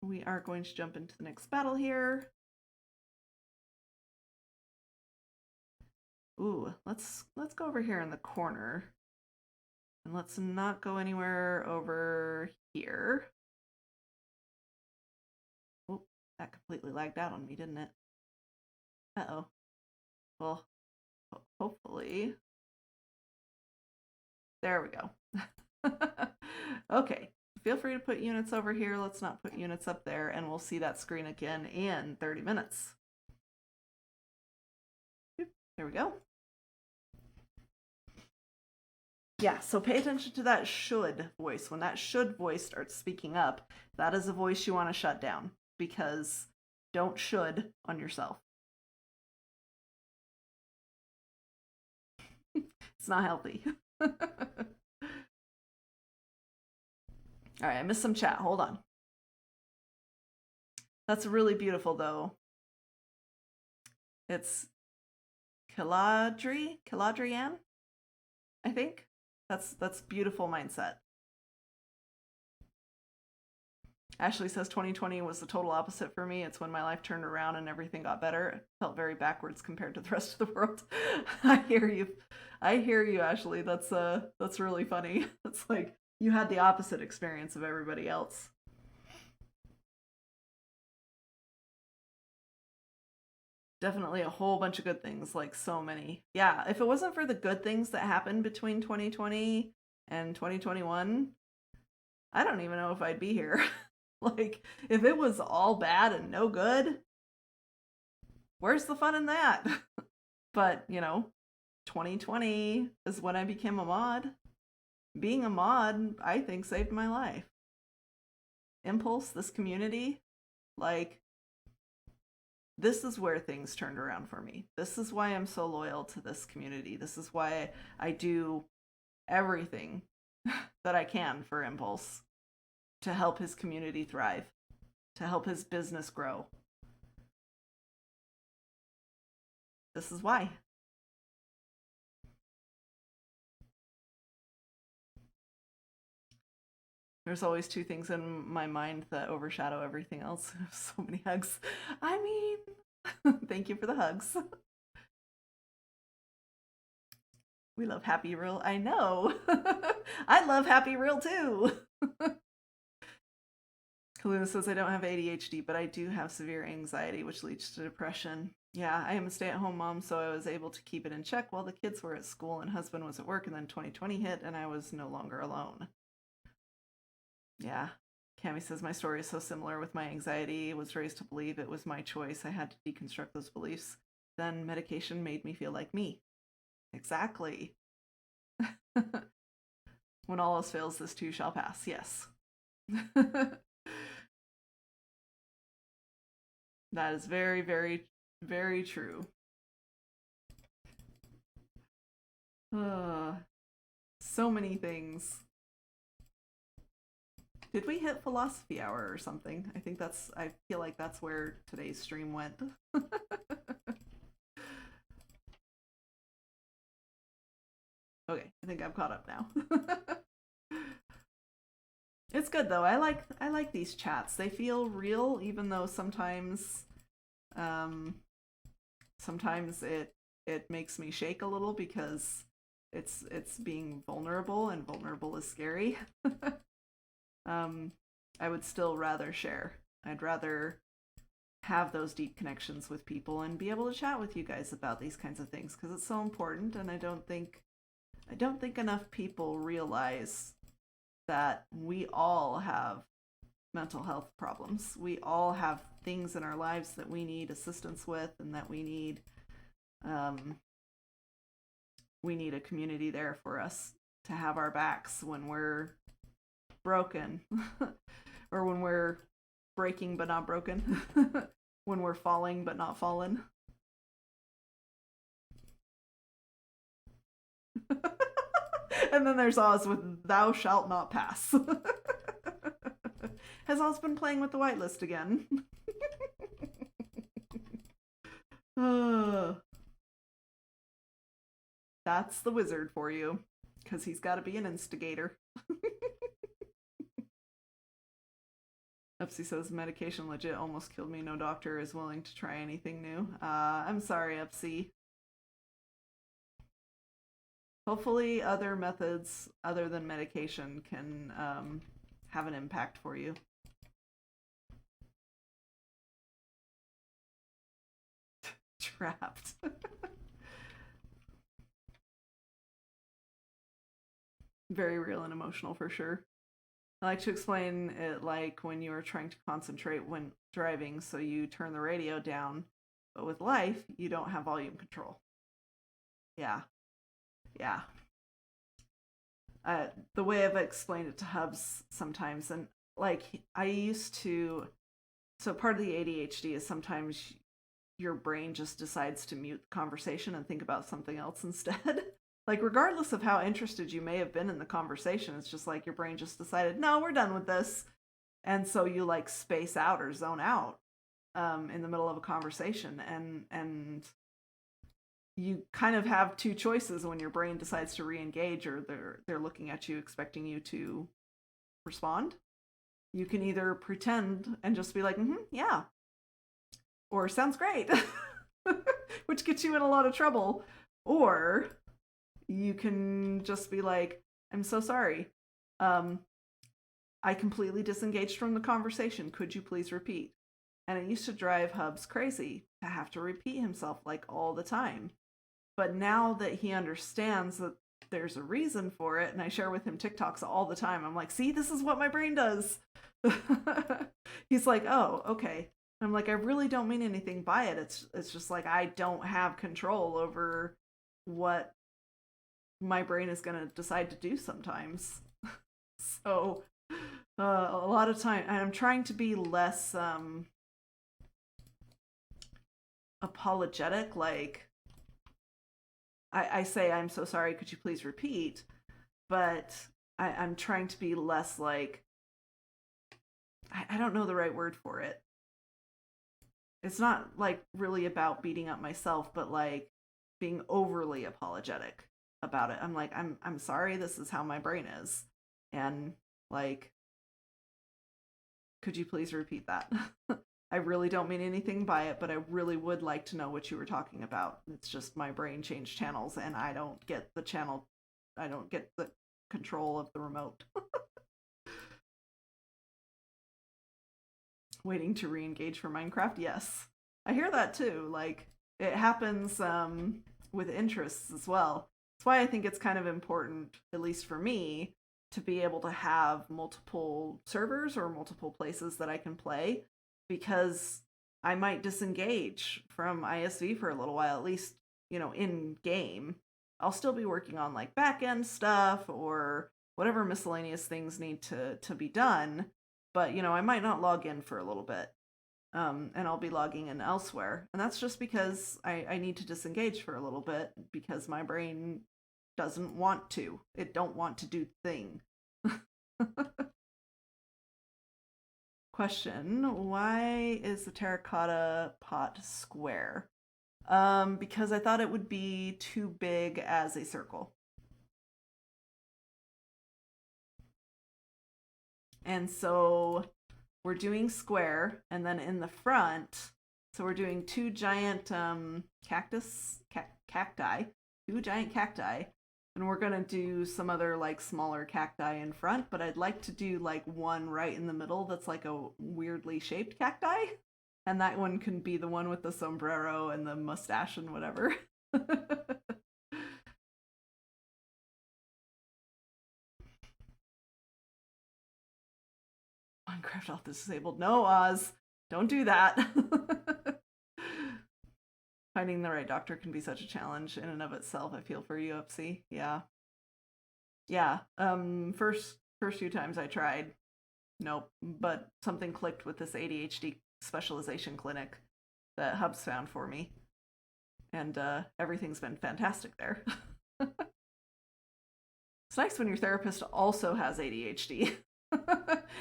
We are going to jump into the next battle here. Ooh, let's go over here in the corner. And let's not go anywhere over here. Oh, that completely lagged out on me, didn't it? Uh-oh. Well, hopefully. There we go. Okay, feel free to put units over here. Let's not put units up there, and we'll see that screen again in 30 minutes. There we go. Yeah, so pay attention to that should voice. When that should voice starts speaking up, that is a voice you want to shut down, because don't should on yourself. It's not healthy. All right, I missed some chat. Hold on. That's really beautiful, though. It's Kiladrian, I think. That's beautiful mindset. Ashley says 2020 was the total opposite for me. It's when my life turned around and everything got better. It felt very backwards compared to the rest of the world. I hear you. I hear you, Ashley. That's really funny. It's like you had the opposite experience of everybody else. Definitely a whole bunch of good things, like so many. Yeah, if it wasn't for the good things that happened between 2020 and 2021, I don't even know if I'd be here. Like, if it was all bad and no good, where's the fun in that? But, 2020 is when I became a mod. Being a mod, I think, saved my life. Impulse, this community, like, this is where things turned around for me. This is why I'm so loyal to this community. This is why I do everything that I can for Impulse to help his community thrive, to help his business grow. This is why. There's always two things in my mind that overshadow everything else. So many hugs. I mean, thank you for the hugs. We love Happy Real. I know. I love Happy Real too. Kaluna says I don't have ADHD, but I do have severe anxiety, which leads to depression. Yeah, I am a stay-at-home mom, so I was able to keep it in check while the kids were at school and husband was at work, and then 2020 hit and I was no longer alone. Yeah. Cami says my story is so similar with my anxiety. I was raised to believe it was my choice. I had to deconstruct those beliefs. Then medication made me feel like me. Exactly. When all else fails, this too shall pass. Yes. That is very, very, very true. So many things. Did we hit philosophy hour or something? I feel like that's where today's stream went. Okay, I think I'm caught up now. It's good though. I like these chats. They feel real, even though sometimes it makes me shake a little because it's being vulnerable, and vulnerable is scary. I would still rather share. I'd rather have those deep connections with people and be able to chat with you guys about these kinds of things because it's so important, and I don't think enough people realize that we all have mental health problems. We all have things in our lives that we need assistance with, and that we need a community there for us to have our backs when we're broken or when we're breaking but not broken, when we're falling but not fallen. And then there's Oz with "Thou shalt not pass." Has Oz been playing with the whitelist again? That's the wizard for you, because he's got to be an instigator. Upsy says medication legit almost killed me. No doctor is willing to try anything new. I'm sorry, Upsy. Hopefully other methods other than medication can have an impact for you. Trapped. Very real and emotional for sure. I like to explain it like when you are trying to concentrate when driving, so you turn the radio down, but with life, you don't have volume control. Yeah. Yeah. The way I've explained it to Hubs sometimes, and like I used to, so part of the ADHD is sometimes your brain just decides to mute the conversation and think about something else instead. Like regardless of how interested you may have been in the conversation, it's just like your brain just decided, no, we're done with this. And so you like space out or zone out in the middle of a conversation, and you kind of have two choices when your brain decides to re-engage, or they're looking at you expecting you to respond. You can either pretend and just be like, yeah, or sounds great, which gets you in a lot of trouble, or you can just be like, I'm so sorry. I completely disengaged from the conversation. Could you please repeat? And it used to drive Hubs crazy to have to repeat himself like all the time. But now that he understands that there's a reason for it, and I share with him TikToks all the time, I'm like, see, this is what my brain does. He's like, oh, okay. And I'm like, I really don't mean anything by it. It's just like I don't have control over what my brain is going to decide to do sometimes. So a lot of time, I'm trying to be less apologetic. Like I say, I'm so sorry, could you please repeat? But I'm trying to be less like, I don't know the right word for it. It's not like really about beating up myself, but like being overly apologetic about it. I'm like, I'm sorry, this is how my brain is. And like, Could you please repeat that? I really don't mean anything by it, but I really would like to know what you were talking about. It's just my brain changed channels and I don't get the channel, I don't get the control of the remote. Waiting to re-engage for Minecraft? Yes. I hear that too. Like, it happens with interests as well. That's why I think it's kind of important, at least for me, to be able to have multiple servers or multiple places that I can play, because I might disengage from iSV for a little while, at least, in game. I'll still be working on like back end stuff or whatever miscellaneous things need to be done, but I might not log in for a little bit. And I'll be logging in elsewhere. And that's just because I need to disengage for a little bit because my brain doesn't want to. It don't want to do thing. Question, why is the terracotta pot square? Because I thought it would be too big as a circle. And so we're doing square, and then in the front, so we're doing two giant cacti, two giant cacti, and we're gonna do some other like smaller cacti in front, but I'd like to do like one right in the middle that's like a weirdly shaped cacti, and that one can be the one with the sombrero and the mustache and whatever. Minecraft Auth is disabled. No, Oz, don't do that. Finding the right doctor can be such a challenge in and of itself. I feel for you, Upsy. Yeah. Yeah. First few times I tried, nope. But something clicked with this ADHD specialization clinic that Hubs found for me. And everything's been fantastic there. It's nice when your therapist also has ADHD.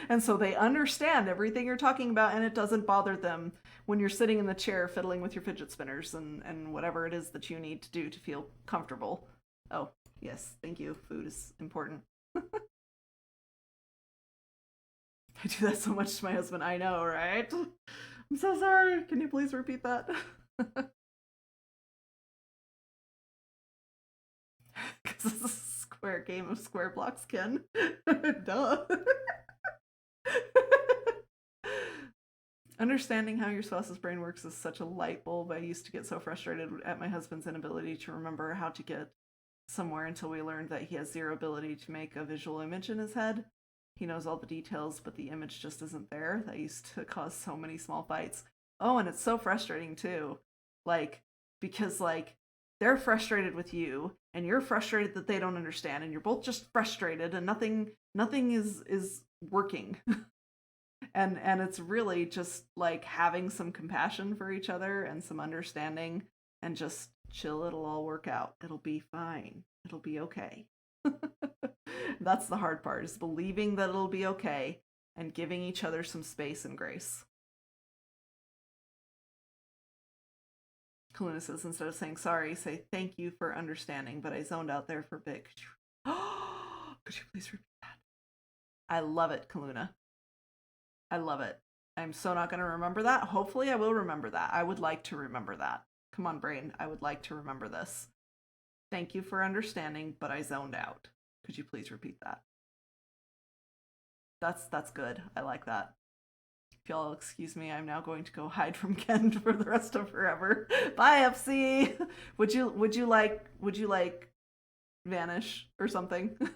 And so they understand everything you're talking about, and it doesn't bother them when you're sitting in the chair fiddling with your fidget spinners and whatever it is that you need to do to feel comfortable. Oh, yes, thank you. Food is important. I do that so much to my husband. I know, right? I'm so sorry. Can you please repeat that? Because it's a square game of square blocks, Ken. Duh. Understanding how your spouse's brain works is such a light bulb. I used to get so frustrated at my husband's inability to remember how to get somewhere until we learned that he has zero ability to make a visual image in his head. He knows all the details, but the image just isn't there. That used to cause so many small fights. Oh, and it's so frustrating too. Like, because like they're frustrated with you and you're frustrated that they don't understand, and you're both just frustrated and nothing is working. And it's really just like having some compassion for each other and some understanding, and just chill, it'll all work out. It'll be fine. It'll be okay. That's the hard part, is believing that it'll be okay and giving each other some space and grace. Kaluna says, instead of saying sorry, say thank you for understanding, but I zoned out there for a bit. Could you please repeat that? I love it, Kaluna. I love it. I'm so not going to remember that. Hopefully I will remember that. I would like to remember that. Come on, brain. I would like to remember this. Thank you for understanding, but I zoned out. Could you please repeat that? That's good. I like that. If y'all excuse me, I'm now going to go hide from Ken for the rest of forever. Bye, FC. Would you like vanish or something? We're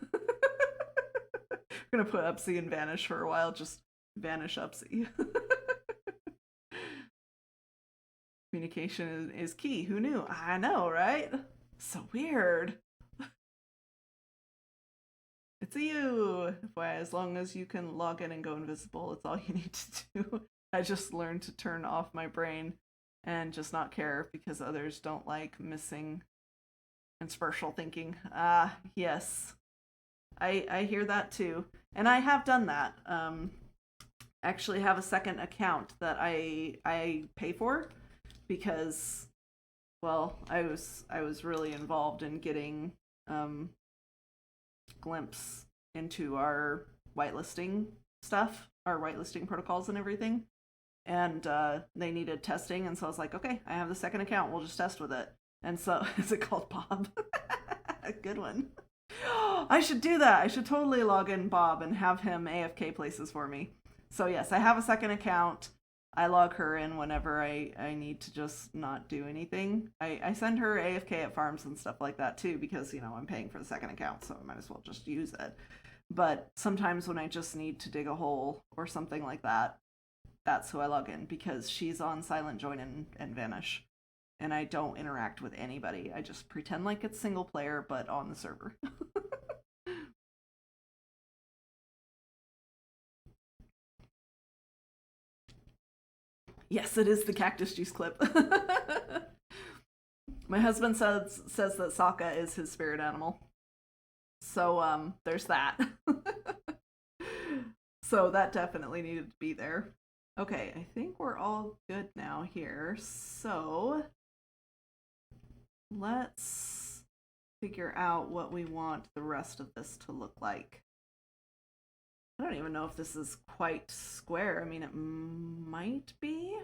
gonna put Upsy in vanish for a while. Just vanish Upsy. Communication is key. Who knew? I know, right? So weird. It's a you. Why, as long as you can log in and go invisible, it's all you need to do. I just learned to turn off my brain and just not care because others don't like missing and spatial thinking. Ah, yes. I hear that too. And I have done that. Actually have a second account that I pay for because, well, I was really involved in getting glimpse into our whitelisting stuff our whitelisting protocols and everything. And they needed testing, and so I was like, okay, I have the second account, we'll just test with it. And so, is it called Bob? A good one. I should do that. I should totally log in Bob and have him AFK places for me. So yes, I have a second account. I log her in whenever I need to just not do anything. I send her AFK at farms and stuff like that too, because, you know, I'm paying for the second account, so I might as well just use it. But sometimes when I just need to dig a hole or something like that, that's who I log in, because she's on silent join and vanish. And I don't interact with anybody. I just pretend like it's single player, but on the server. Yes, it is the cactus juice clip. My husband says that Sokka is his spirit animal. So there's that. So that definitely needed to be there. Okay, I think we're all good now here. So let's figure out what we want the rest of this to look like. I don't even know if this is quite square. I mean, it might be.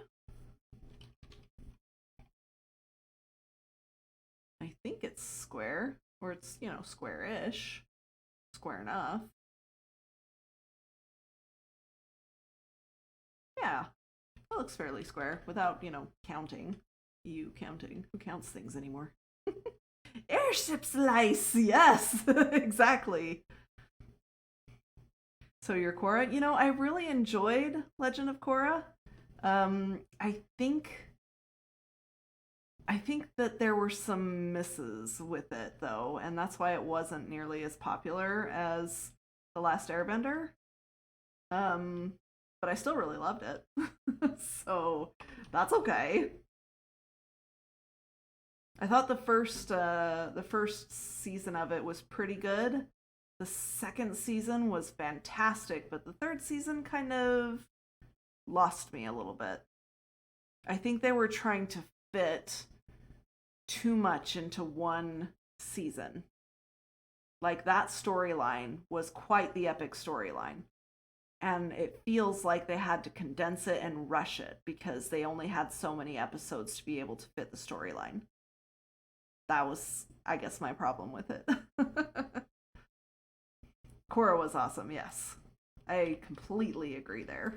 I think it's square, or it's, you know, square-ish. Square enough. Yeah, it looks fairly square without, you know, counting. You counting. Who counts things anymore? Airship slice! Yes! Exactly. So your Korra, you know, I really enjoyed Legend of Korra. I think that there were some misses with it though, and that's why it wasn't nearly as popular as The Last Airbender. But I still really loved it. So that's okay. I thought the first season of it was pretty good. The second season was fantastic, but the third season kind of lost me a little bit. I think they were trying to fit too much into one season. Like, that storyline was quite the epic storyline. And it feels like they had to condense it and rush it because they only had so many episodes to be able to fit the storyline. That was, I guess, my problem with it. Korra was awesome, yes. I completely agree there.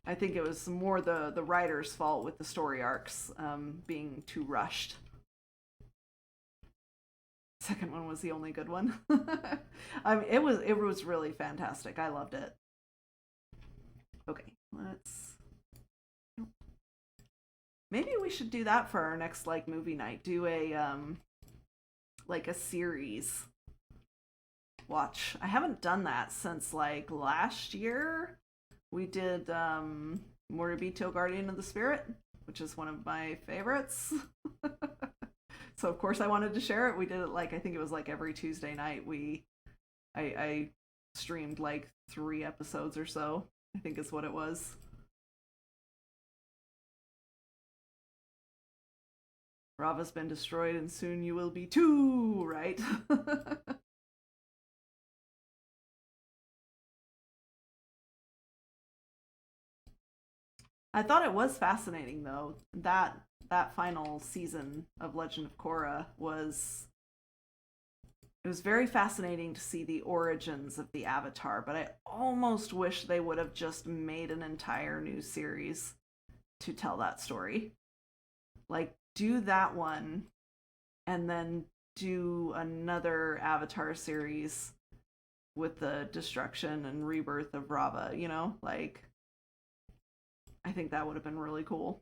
I think it was more the writer's fault with the story arcs being too rushed. Second one was the only good one. I mean, it was really fantastic. I loved it. Okay, maybe we should do that for our next like movie night. Do a like a series watch. I haven't done that since like last year. We did Moribito Guardian of the Spirit, which is one of my favorites. So of course I wanted to share it. We did it like, I think it was like every Tuesday night. I streamed like 3 episodes or so, I think is what it was. Rava's been destroyed and soon you will be too, right? I thought it was fascinating though. That final season of Legend of Korra was very fascinating to see the origins of the Avatar, but I almost wish they would have just made an entire new series to tell that story. Like, do that one and then do another Avatar series with the destruction and rebirth of Rava, you know? Like, I think that would have been really cool.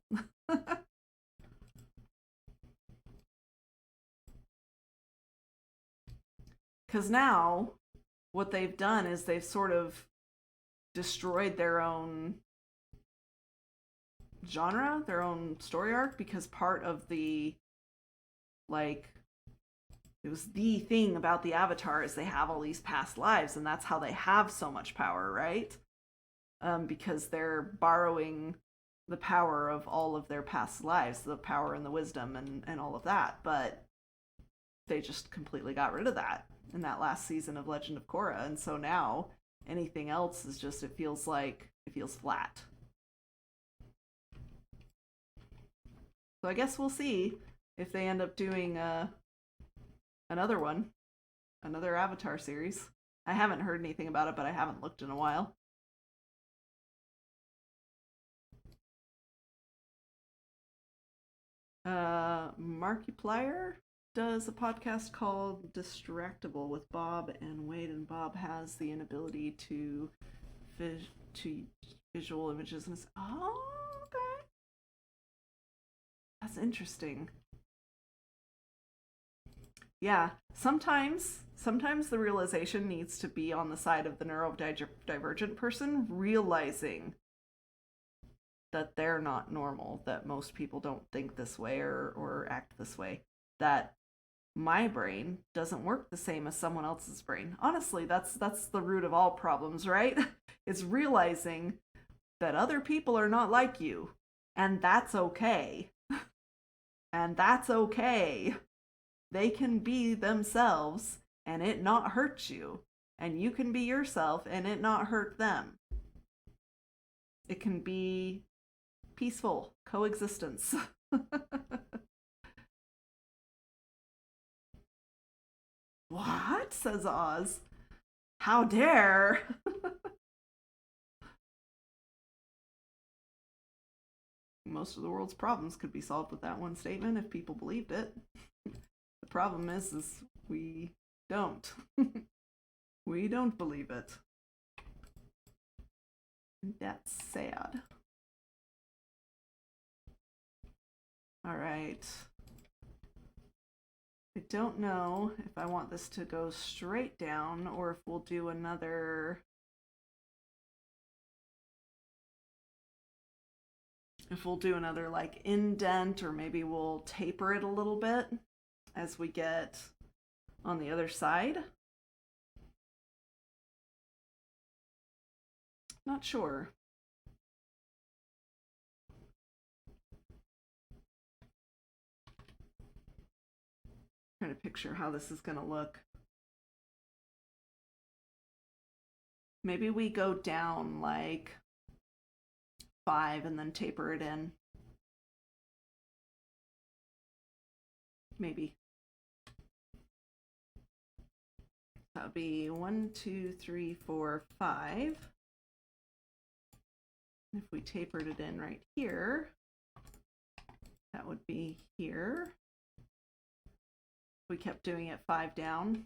Because now what they've done is they've sort of destroyed their own genre, their own story arc, because part of the, like, it was the thing about the Avatar is they have all these past lives, and that's how they have so much power, right? Because they're borrowing the power of all of their past lives, the power and the wisdom and all of that, but they just completely got rid of that in that last season of Legend of Korra, and so now Anything else is just, it feels flat. So I guess we'll see if they end up doing another one, another Avatar series. I haven't heard anything about it, but I haven't looked in a while. Markiplier does a podcast called Distractible with Bob and Wade, and Bob has the inability to visual images. And oh, okay, that's interesting. Yeah, sometimes the realization needs to be on the side of the neurodivergent person, realizing that they're not normal, that most people don't think this way or act this way, that my brain doesn't work the same as someone else's brain. Honestly, that's the root of all problems, right? It's realizing that other people are not like you, and that's okay. And that's okay. They can be themselves and it not hurt you, and you can be yourself and it not hurt them. It can be peaceful coexistence. What? Says Oz. How dare! Most of the world's problems could be solved with that one statement if people believed it. The problem is we don't. We don't believe it. That's sad. All right. I don't know if I want this to go straight down or if we'll do another... like indent, or maybe we'll taper it a little bit as we get on the other side. Not sure. Trying to picture how this is going to look. Maybe we go down like 5 and then taper it in. Maybe. That would be 1, 2, 3, 4, 5. If we tapered it in right here, that would be here. We kept doing it 5 down.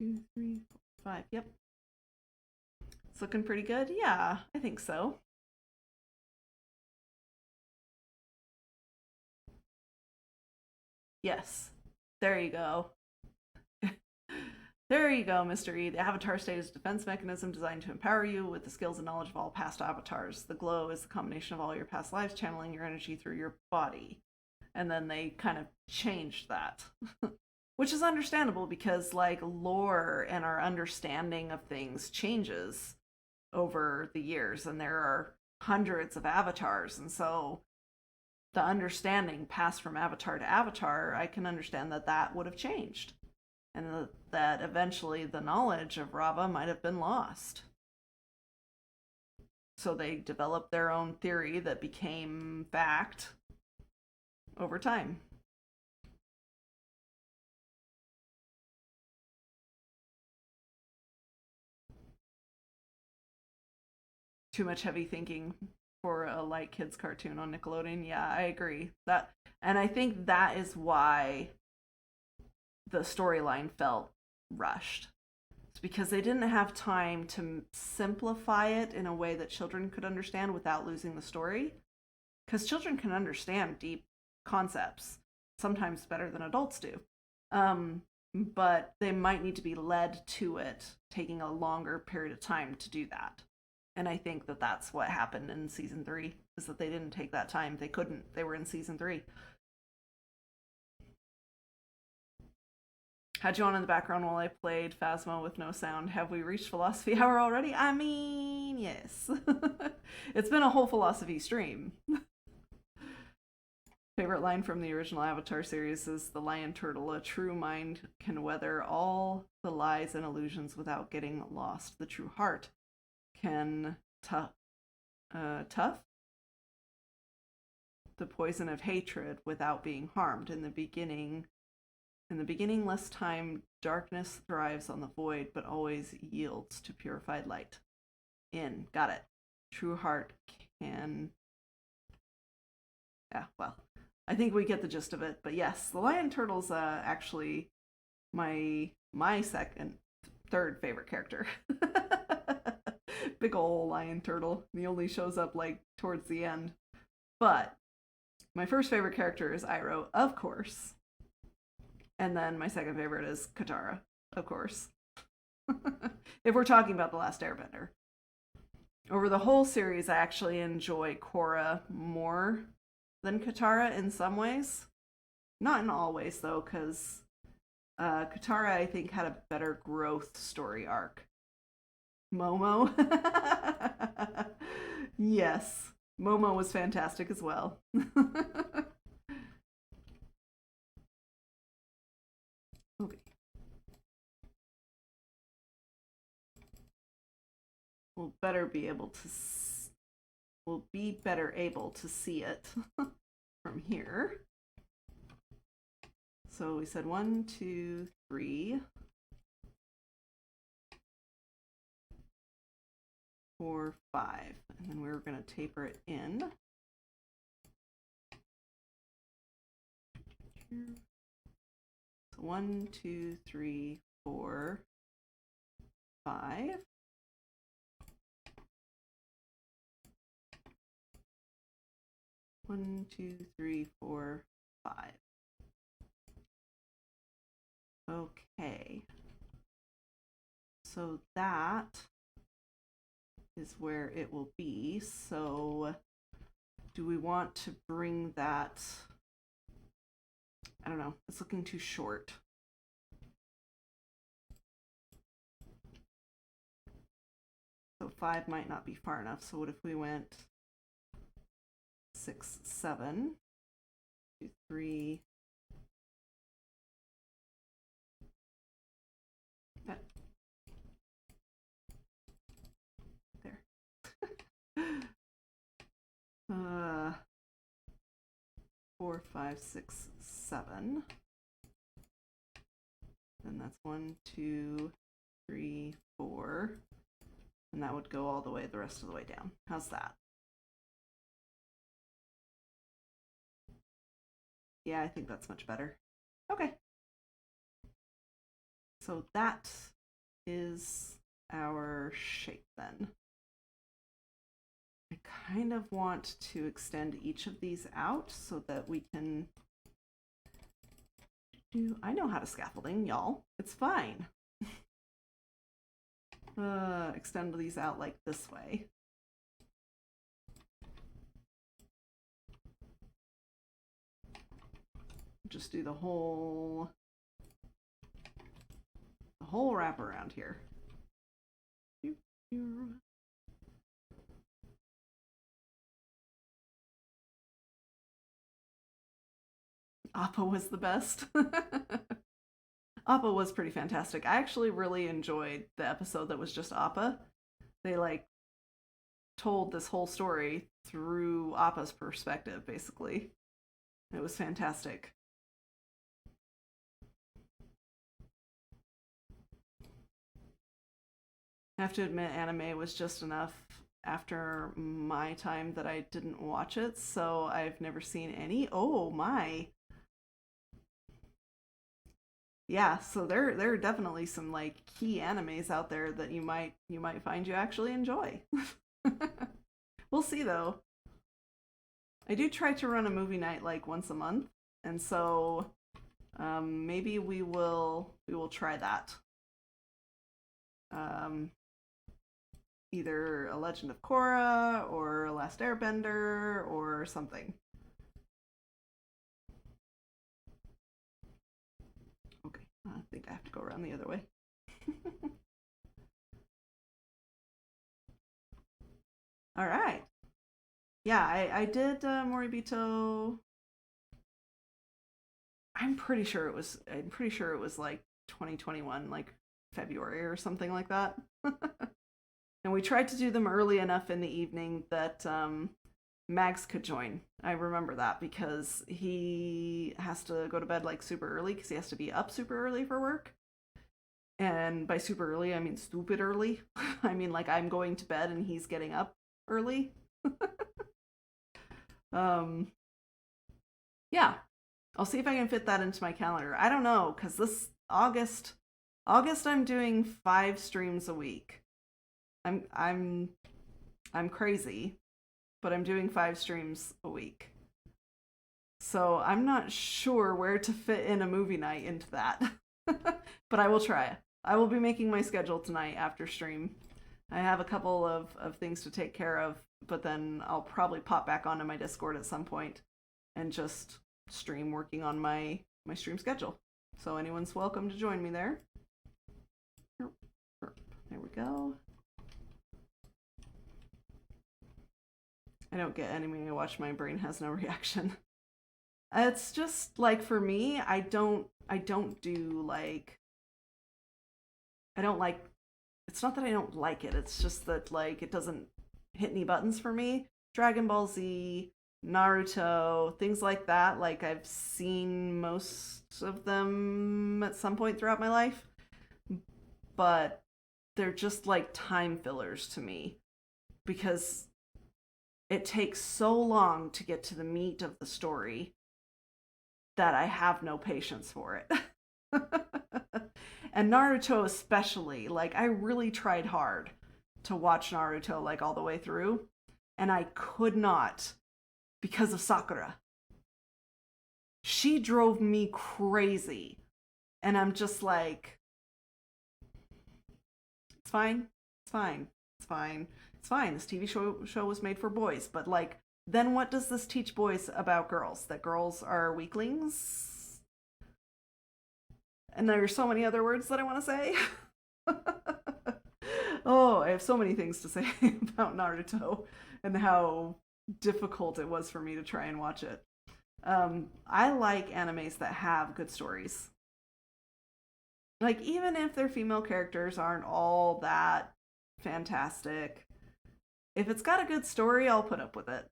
Two, 3, 4, 5. Yep. It's looking pretty good. Yeah, I think so. Yes. There you go. There you go, Mr. E. The avatar state is a defense mechanism designed to empower you with the skills and knowledge of all past avatars. The glow is the combination of all your past lives channeling your energy through your body. And then they kind of changed that. Which is understandable because, like, lore and our understanding of things changes over the years, and there are hundreds of avatars, and so the understanding passed from avatar to avatar, I can understand that that would have changed, and that eventually the knowledge of Rava might have been lost. So they developed their own theory that became fact over time. Too much heavy thinking for a light kids cartoon on Nickelodeon. Yeah, I agree. And I think that is why the storyline felt rushed. It's because they didn't have time to simplify it in a way that children could understand without losing the story. Because children can understand deep concepts, sometimes better than adults do. But they might need to be led to it, taking a longer period of time to do that. And I think that that's what happened in season 3, is that they didn't take that time. They couldn't. They were in season 3. Had you on in the background while I played Phasmo with no sound. Have we reached philosophy hour already? I mean, yes. It's been a whole philosophy stream. Favorite line from the original Avatar series is the lion turtle. A true mind can weather all the lies and illusions without getting lost. The true heart can tough the poison of hatred without being harmed. In the beginning, less time, darkness thrives on the void, but always yields to purified light. Got it. True heart can. Yeah, well, I think we get the gist of it. But yes, the lion turtle's actually my third favorite character. Big ol' lion turtle. He only shows up like towards the end. But my first favorite character is Iroh, of course. And then my second favorite is Katara, of course. If we're talking about The Last Airbender. Over the whole series, I actually enjoy Korra more than Katara in some ways. Not in all ways, though, because Katara, I think, had a better growth story arc. Momo. Yes, Momo was fantastic as well. Okay. We'll be better able to see it from here. So we said 1, 2, 3, 4, 5, and then we were going to taper it in. So 1, 2, 3, 4, 5. One, 2, 3, 4, 5. Okay. So that is where it will be. So do we want to bring that? I don't know. It's looking too short. So 5 might not be far enough. So what if we went 6, 7, 2, 3. There. 4, 5, 6, 7. Then that's 1, 2, 3, 4. And that would go all the way the rest of the way down. How's that? Yeah, I think that's much better. Okay. So that is our shape then. I kind of want to extend each of these out so that we can do. I know how to scaffolding, y'all. It's fine. Extend these out like this way. Just do the whole wrap around here. Appa was the best. Appa was pretty fantastic. I actually really enjoyed the episode that was just Appa. They like told this whole story through Appa's perspective, basically. It was fantastic. I have to admit, anime was just enough after my time that I didn't watch it, so I've never seen any. Oh my. Yeah, so there are definitely some like key animes out there that you might find you actually enjoy. We'll see though. I do try to run a movie night like once a month, and so maybe we will try that. Either A Legend of Korra or A Last Airbender or something. Okay, I think I have to go around the other way. All right. Yeah, I did Moribito I'm pretty sure it was. I'm pretty sure it was like 2021, like February or something like that. And we tried to do them early enough in the evening that Mags could join. I remember that because he has to go to bed like super early because he has to be up super early for work. And by super early, I mean stupid early. I mean like I'm going to bed and he's getting up early. um, yeah, I'll see if I can fit that into my calendar. I don't know because this August I'm doing 5 streams a week. I'm crazy, but I'm doing 5 streams a week. So I'm not sure where to fit in a movie night into that. But I will try. I will be making my schedule tonight after stream. I have a couple of things to take care of, but then I'll probably pop back onto my Discord at some point and just stream working on my stream schedule. So anyone's welcome to join me there. There we go. I don't get anime I watch, my brain has no reaction. It's just like for me, I don't do like I don't like it's not that I don't like it. It's just that like it doesn't hit any buttons for me. Dragon Ball Z, Naruto, things like that. Like I've seen most of them at some point throughout my life, but they're just like time fillers to me because it takes so long to get to the meat of the story that I have no patience for it. And Naruto especially, like I really tried hard to watch Naruto like all the way through, and I could not because of Sakura. She drove me crazy. And I'm just like, it's fine. It's fine. It's fine. It's fine. This TV show was made for boys, but like then what does this teach boys about girls? That girls are weaklings? And there are so many other words that I want to say. Oh, I have so many things to say about Naruto and how difficult it was for me to try and watch it. I like animes that have good stories. Like, even if their female characters aren't all that fantastic, if it's got a good story, I'll put up with it.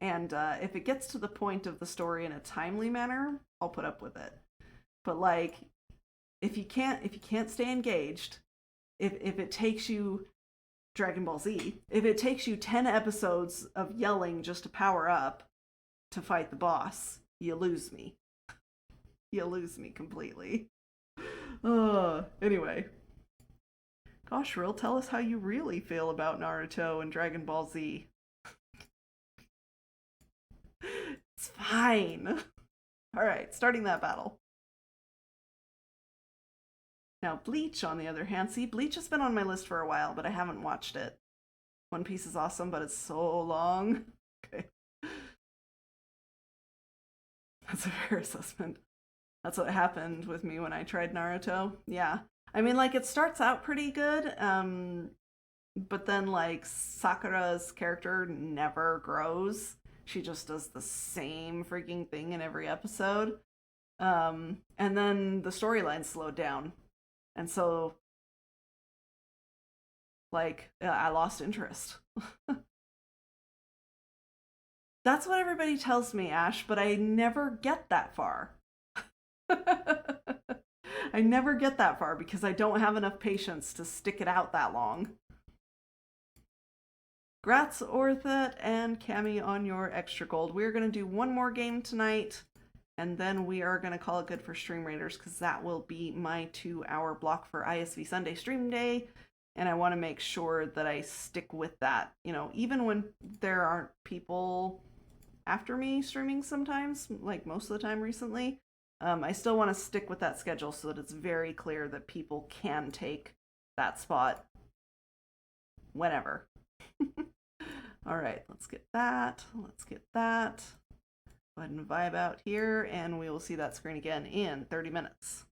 And if it gets to the point of the story in a timely manner, I'll put up with it. But like, if you can't stay engaged, if it takes you Dragon Ball Z, if it takes you 10 episodes of yelling just to power up to fight the boss, you lose me. You lose me completely. Anyway. Gosh, Rill, tell us how you really feel about Naruto and Dragon Ball Z. It's fine. Alright, starting that battle. Now, Bleach, on the other hand, see, Bleach has been on my list for a while, but I haven't watched it. One Piece is awesome, but it's so long. Okay. That's a fair assessment. That's what happened with me when I tried Naruto. Yeah. I mean, like, it starts out pretty good, but then, like, Sakura's character never grows. She just does the same freaking thing in every episode. And then the storyline slowed down. And so, like, I lost interest. That's what everybody tells me, Ash, but I never get that far. I never get that far because I don't have enough patience to stick it out that long. Grats, Orthet and Cami, on your extra gold. We're going to do one more game tonight, and then we are going to call it good for Stream Raiders because that will be my 2-hour block for iSV Sunday stream day, and I want to make sure that I stick with that. You know, even when there aren't people after me streaming sometimes, like most of the time recently, I still want to stick with that schedule so that it's very clear that people can take that spot whenever. All right, let's get that. Let's get that. Go ahead and vibe out here, and we will see that screen again in 30 minutes.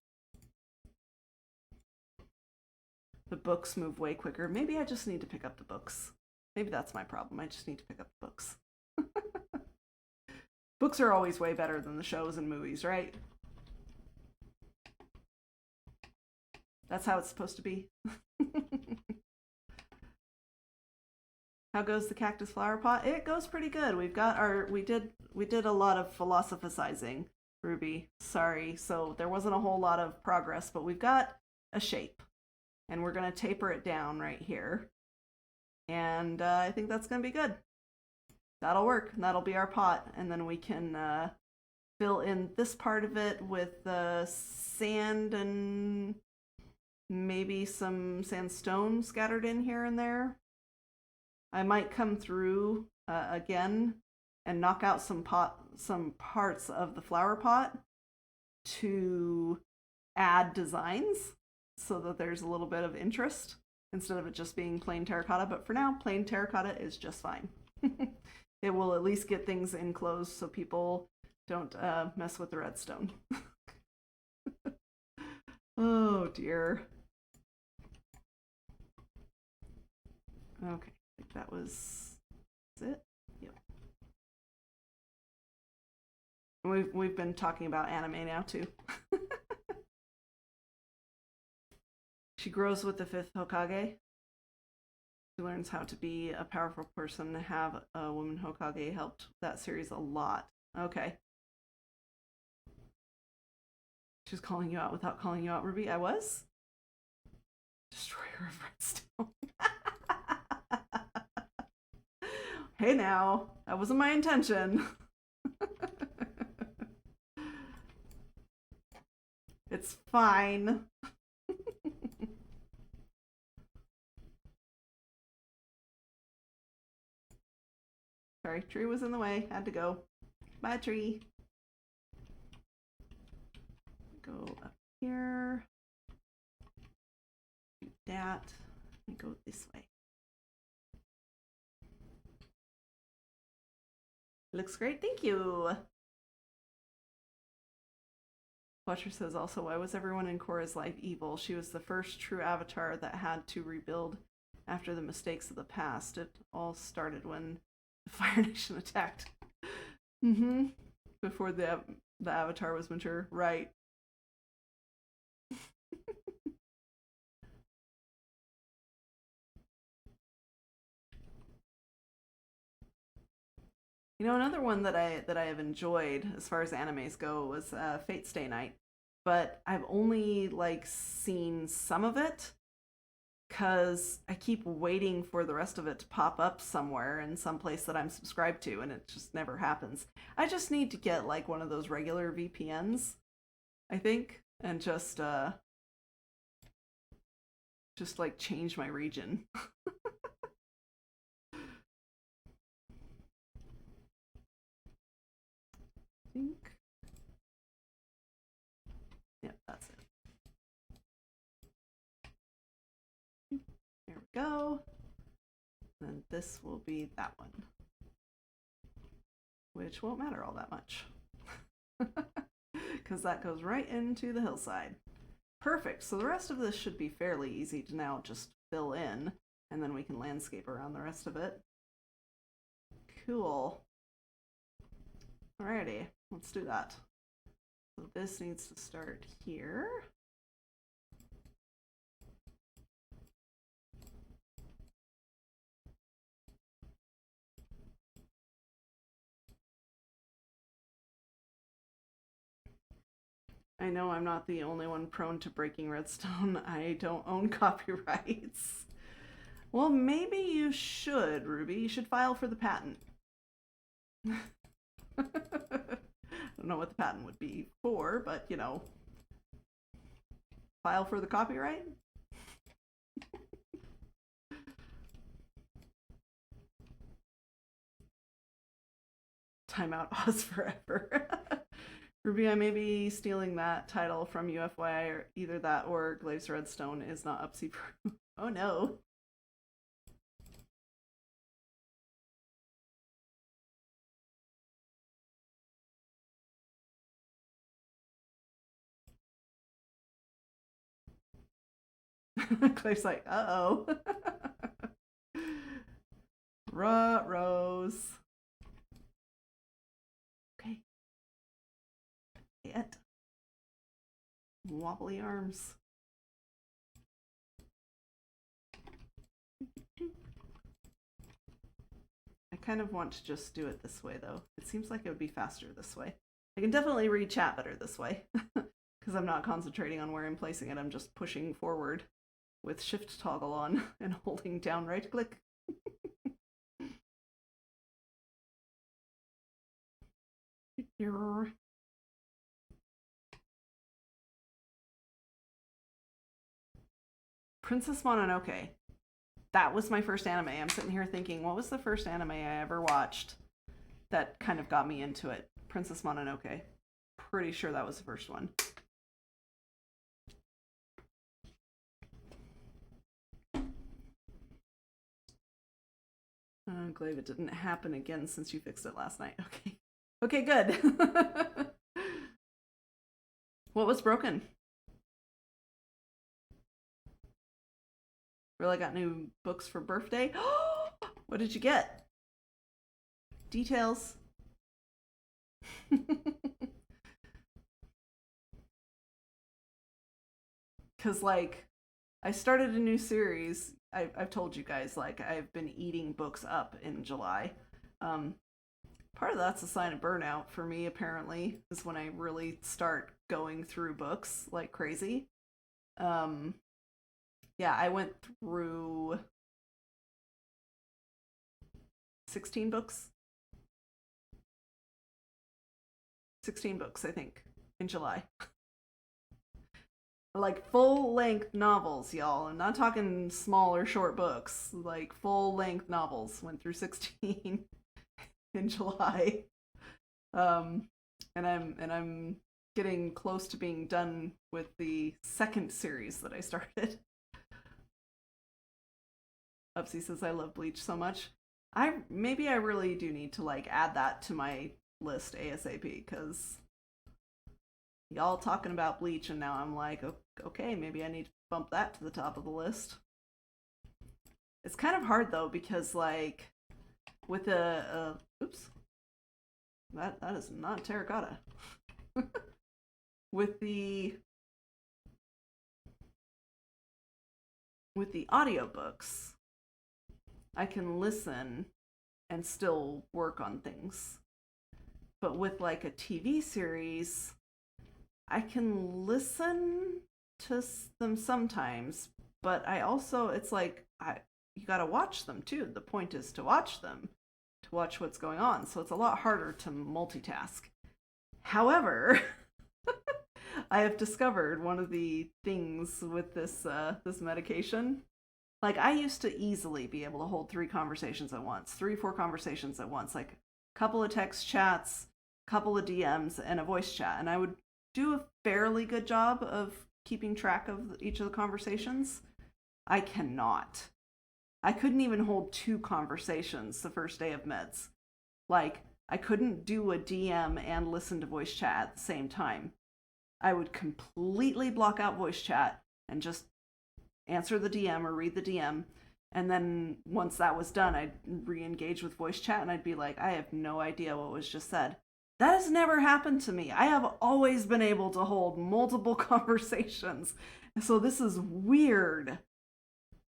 The books move way quicker. Maybe I just need to pick up the books. Maybe that's my problem. I just need to pick up the books. Books are always way better than the shows and movies, right? That's how it's supposed to be. How goes the cactus flower pot? It goes pretty good. We did a lot of philosophizing, Ruby. Sorry. So there wasn't a whole lot of progress, but we've got a shape. And we're going to taper it down right here. And I think that's going to be good. That'll work. That'll be our pot. And then we can fill in this part of it with sand and maybe some sandstone scattered in here and there. I might come through again and knock out some parts of the flower pot to add designs so that there's a little bit of interest instead of it just being plain terracotta. But for now, plain terracotta is just fine. It will at least get things enclosed so people don't mess with the redstone. Oh dear. Okay, I think that was it. Yep. We've been talking about anime now too. She grows with the 5th Hokage. She learns how to be a powerful person. Have a woman Hokage helped that series a lot. Okay. She's calling you out without calling you out, Ruby. I was? Destroyer of redstone. Hey now, that wasn't my intention. It's fine. Sorry, tree was in the way. Had to go. Bye, tree. Go up here. Do that. And go this way. Looks great. Thank you. Fletcher says also, why was everyone in Korra's life evil? She was the first true avatar that had to rebuild after the mistakes of the past. It all started when the Fire Nation attacked. Before the avatar was mature. Right. You know, another one that I have enjoyed as far as animes go was Fate Stay Night, but I've only like seen some of it because I keep waiting for the rest of it to pop up somewhere in some place that I'm subscribed to, and it just never happens. I just need to get like one of those regular VPNs, I think, and just like change my region. Think. Yep, that's it. There we go. And this will be that one, which won't matter all that much because that goes right into the hillside. Perfect. So the rest of this should be fairly easy to now just fill in, and then we can landscape around the rest of it. Cool. Alrighty, let's do that. So this needs to start here. I know I'm not the only one prone to breaking redstone. I don't own copyrights. Well, maybe you should, Ruby. You should file for the patent. I don't know what the patent would be for, but, you know, file for the copyright? Timeout Oz forever. Ruby, I may be stealing that title from UFY, or either that or Glazed Redstone is not upsy proof. Oh no. Claire's like, uh-oh. Rose. Okay. Hit. Wobbly arms. I kind of want to just do it this way, though. It seems like it would be faster this way. I can definitely read chat better this way, because I'm not concentrating on where I'm placing it. I'm just pushing forward with shift toggle on and holding down right click. Princess Mononoke. That was my first anime. I'm sitting here thinking, what was the first anime I ever watched that kind of got me into it? Princess Mononoke. Pretty sure that was the first one. I'm glad it didn't happen again since you fixed it last night. Okay. Okay, good. What was broken? Really got new books for birthday? What did you get? Details. Because, like, I started a new series. I've told you guys, like, I've been eating books up in July. Part of that's a sign of burnout for me, apparently, is when I really start going through books like crazy. Yeah, I went through 16 books. 16 books, I think, in July. Like full-length novels, y'all. I'm not talking small or short books. Like full-length novels. Went through 16 in July. And I'm getting close to being done with the second series that I started. Upsy says I love Bleach so much. Maybe I really do need to like add that to my list ASAP, because y'all talking about Bleach and now I'm like, okay, maybe I need to bump that to the top of the list. It's kind of hard though, because like with oops, that is not terracotta. with the audiobooks, I can listen and still work on things. But with like a TV series, I can listen to them sometimes, but I also, it's like, you gotta watch them too. The point is to watch them, to watch what's going on. So it's a lot harder to multitask. However, I have discovered one of the things with this medication. Like, I used to easily be able to hold 3 conversations at once, 3-4 conversations at once, like a couple of text chats, couple of DMs, and a voice chat. And I would do a fairly good job of keeping track of each of the conversations. I cannot. I couldn't even hold 2 conversations the first day of meds. Like, I couldn't do a DM and listen to voice chat at the same time. I would completely block out voice chat and just answer the DM or read the DM. And then once that was done, I'd re-engage with voice chat and I'd be like, I have no idea what was just said. That has never happened to me. I have always been able to hold multiple conversations. So this is weird.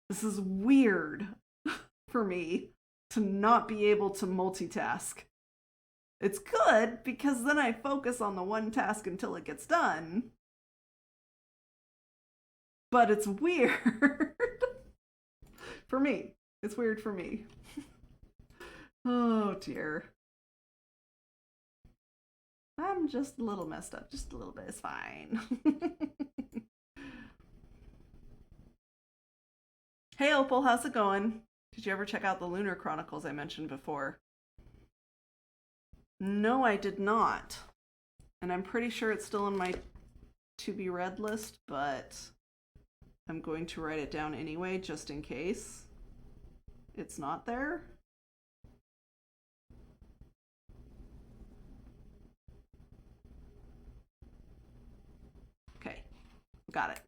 This is weird for me to not be able to multitask. It's good because then I focus on the one task until it gets done. But it's weird for me. It's weird for me. Oh dear. I'm just a little messed up. Just a little bit is fine. Hey Opal, how's it going? Did you ever check out the Lunar Chronicles I mentioned before? No, I did not. And I'm pretty sure it's still in my to be read list, but I'm going to write it down anyway, just in case it's not there. Okay, got it.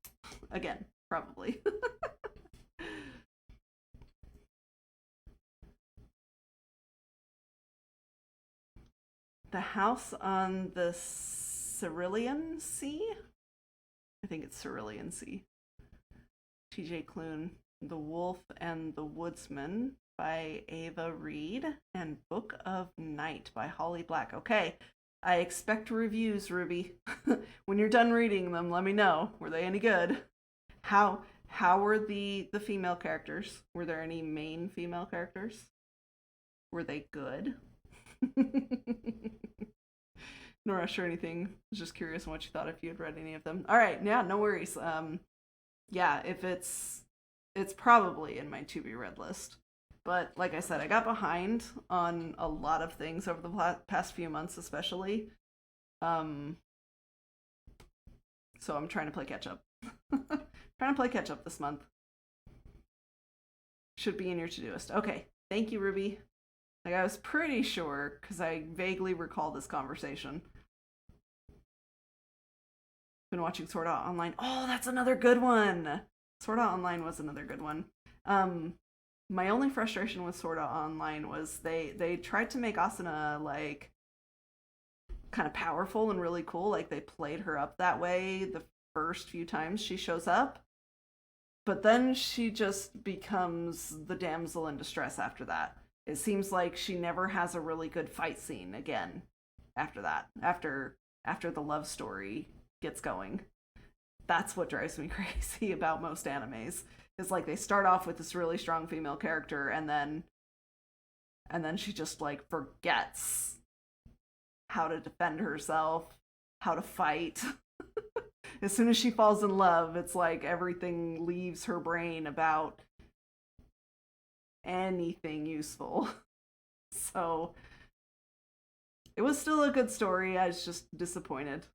Again, probably. The house on the Cerulean Sea? I think it's Cerulean Sea. T.J. Klune. The Wolf and the Woodsman by Ava Reed, and Book of Night by Holly Black. Okay, I expect reviews, Ruby. When you're done reading them, let me know. Were they any good? How were the female characters? Were there any main female characters? Were they good? No rush or anything. I was just curious on what you thought if you had read any of them. All right, yeah, no worries. Yeah, if it's probably in my to be read list. But like I said, I got behind on a lot of things over the past few months, especially. So I'm trying to play catch up. Trying to play catch up this month. Should be in your to-doist. Okay, thank you, Ruby. Like, I was pretty sure, because I vaguely recall this conversation. Been watching Sword Art Online. Oh, that's another good one! Sword Art Online was another good one. My only frustration with Sword Art Online was they tried to make Asuna, like, kind of powerful and really cool. Like, they played her up that way the first few times she shows up. But then she just becomes the damsel in distress after that. It seems like she never has a really good fight scene again after that. After the love story gets going. That's what drives me crazy about most animes. Is like they start off with this really strong female character and then she just like forgets how to defend herself, how to fight. As soon as she falls in love, it's like everything leaves her brain about anything useful. So it was still a good story. I was just disappointed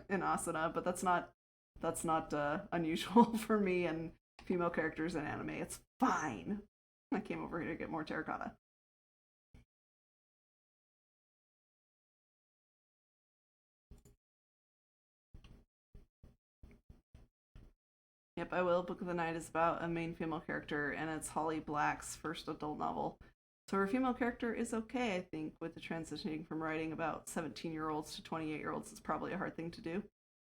in Asuna, but that's not unusual for me and female characters in anime. It's fine. I came over here to get more terracotta. Yep, I will. Book of the Night is about a main female character, and it's Holly Black's first adult novel. So her female character is okay, I think, with the transitioning from writing about 17-year-olds to 28-year-olds. It's probably a hard thing to do.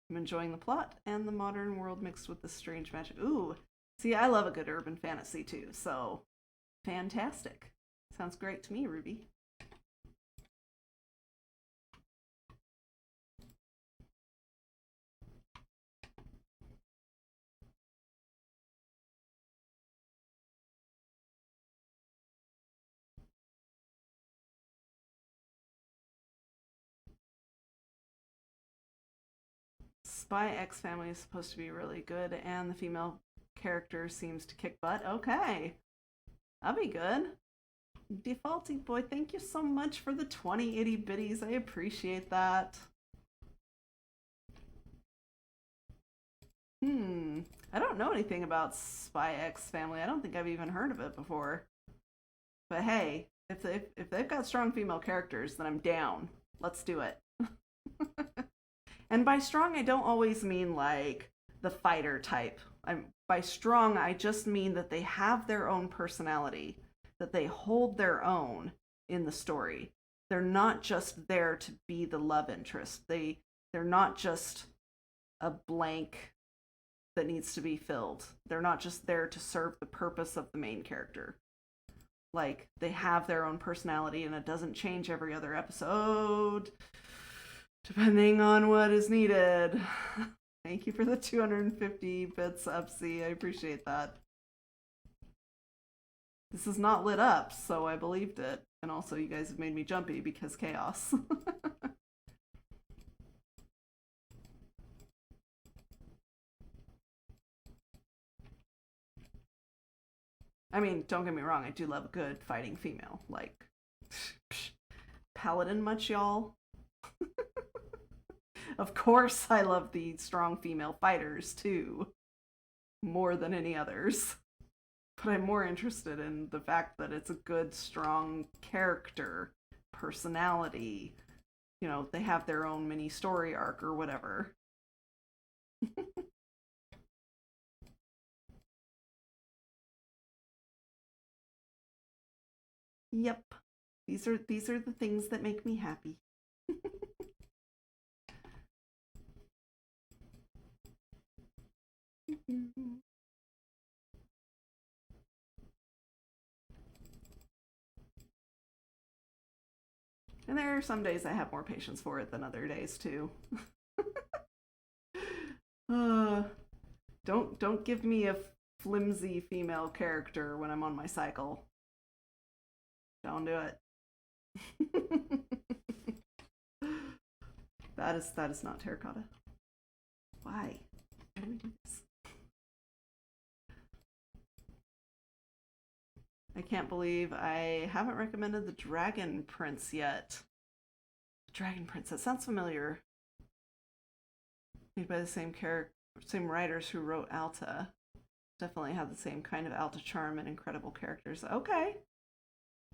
I'm enjoying the plot and the modern world mixed with the strange magic. Ooh, see, I love a good urban fantasy too, so fantastic. Sounds great to me, Ruby. Spy X Family is supposed to be really good, and the female character seems to kick butt. Okay, that'll be good. Defaulty Boy, thank you so much for the 20 itty bitties. I appreciate that. I don't know anything about Spy X Family. I don't think I've even heard of it before. But hey, if they've got strong female characters, then I'm down. Let's do it. And by strong, I don't always mean like the fighter type. By strong, I just mean that they have their own personality, that they hold their own in the story. They're not just there to be the love interest. They're not just a blank that needs to be filled. They're not just there to serve the purpose of the main character. Like, they have their own personality and it doesn't change every other episode, depending on what is needed. Thank you for the 250 bits, Upsy. I appreciate that. This is not lit up, so I believed it. And also, you guys have made me jumpy because chaos. I mean, don't get me wrong, I do love a good fighting female. Like, Paladin much, y'all? Of course I love the strong female fighters, too. More than any others. But I'm more interested in the fact that it's a good, strong character, personality. You know, they have their own mini story arc or whatever. Yep. These are the things that make me happy. And there are some days I have more patience for it than other days too. uh, don't give me a flimsy female character when I'm on my cycle. Don't do it. That is not terracotta. Why? Why do we do this? I can't believe I haven't recommended the Dragon Prince yet. Dragon Prince, that sounds familiar. Made by the same writers who wrote Alta. Definitely have the same kind of Alta charm and incredible characters. Okay.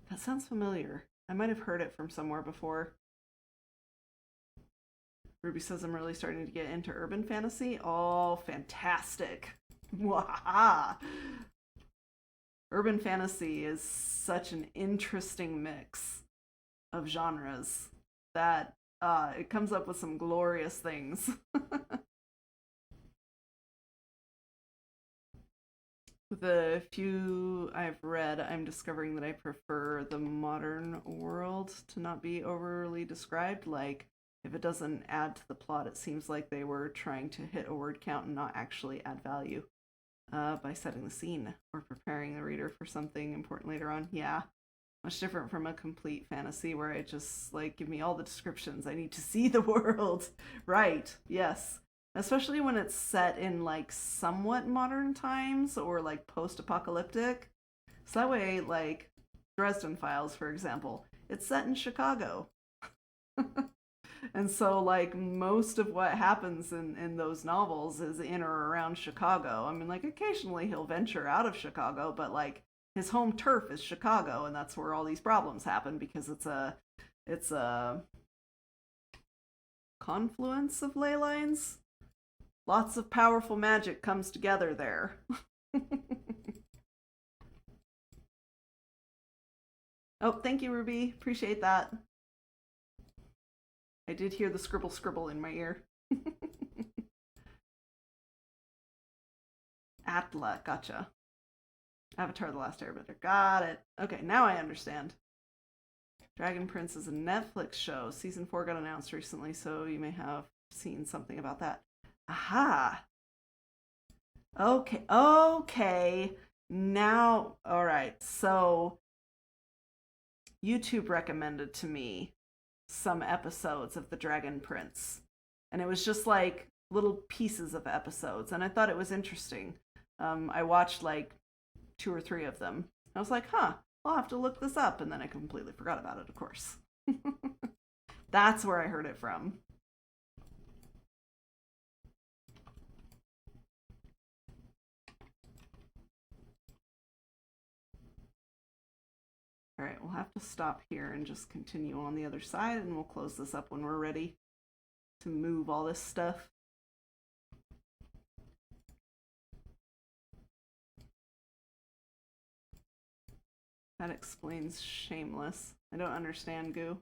That sounds familiar. I might have heard it from somewhere before. Ruby says I'm really starting to get into urban fantasy. Oh, fantastic. Waha! Urban fantasy is such an interesting mix of genres that it comes up with some glorious things. With the few I've read, I'm discovering that I prefer the modern world to not be overly described. Like, if it doesn't add to the plot, it seems like they were trying to hit a word count and not actually add value by setting the scene or preparing the reader for something important later on. Yeah, much different from a complete fantasy where I just, like, give me all the descriptions. I need to see the world. Right, yes. Especially when it's set in, like, somewhat modern times or, like, post-apocalyptic. So that way, like, Dresden Files, for example, it's set in Chicago. And so, like, most of what happens in those novels is in or around Chicago. I mean, like, occasionally he'll venture out of Chicago, but, like, his home turf is Chicago, and that's where all these problems happen because it's a confluence of ley lines. Lots of powerful magic comes together there. Oh, thank you, Ruby. Appreciate that. I did hear the scribble scribble in my ear. Atla, gotcha. Avatar: The Last Airbender. Got it. Okay, now I understand. Dragon Prince is a Netflix show. Season 4 got announced recently, so you may have seen something about that. Aha! Okay. Now, alright, so YouTube recommended to me some episodes of The Dragon Prince. And it was just like little pieces of episodes, and I thought it was interesting. I watched like 2 or 3 of them. I was like, huh, I'll have to look this up, and then I completely forgot about it, of course. That's where I heard it from. All right, we'll have to stop here and just continue on the other side, and we'll close this up when we're ready to move all this stuff. That explains Shameless. I don't understand, Goo.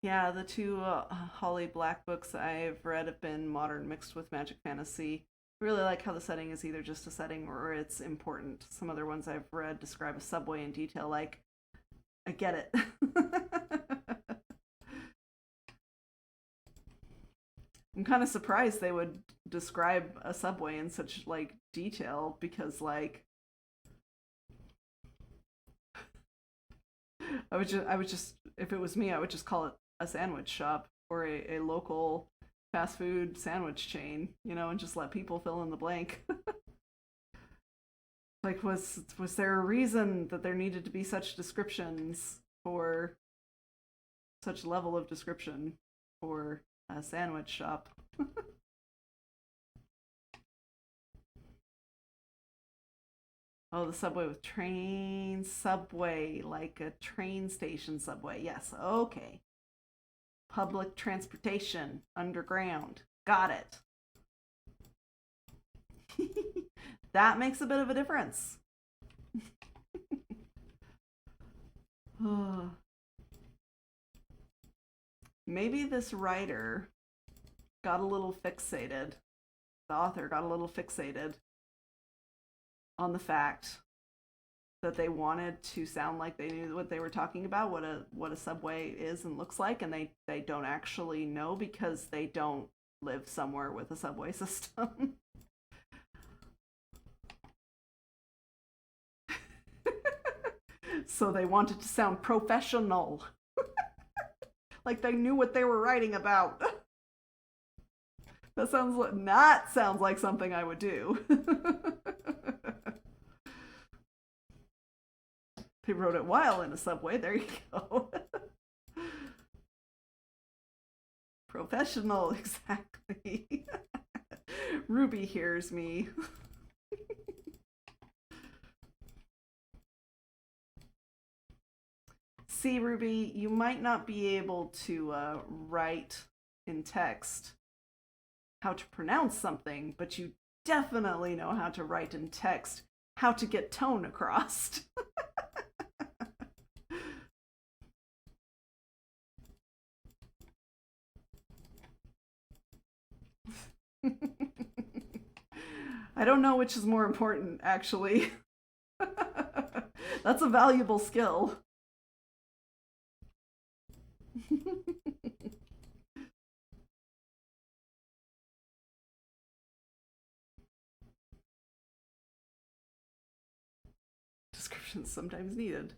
Yeah, the 2 Holly Black books I've read have been modern mixed with magic fantasy. I really like how the setting is either just a setting or it's important. Some other ones I've read describe a subway in detail, like, I get it. I'm kind of surprised they would describe a subway in such, like, detail because, like, I would just, if it was me, I would just call it a sandwich shop or a local fast food sandwich chain, you know, and just let people fill in the blank. Like, was there a reason that there needed to be such descriptions for such level of description for a sandwich shop? Oh, the subway with train subway, like a train station subway. Yes, okay. Public transportation, underground. Got it. That makes a bit of a difference. Maybe this writer got a little fixated, the author got a little fixated on the fact that they wanted to sound like they knew what they were talking about, what a subway is and looks like, and they don't actually know because they don't live somewhere with a subway system. So they wanted to sound professional. Like they knew what they were writing about. That sounds like something I would do. They wrote it while in a subway. There you go. Professional, exactly. Ruby hears me. See, Ruby, you might not be able to write in text how to pronounce something, but you definitely know how to write in text how to get tone across. I don't know which is more important, actually. That's a valuable skill. Descriptions sometimes needed.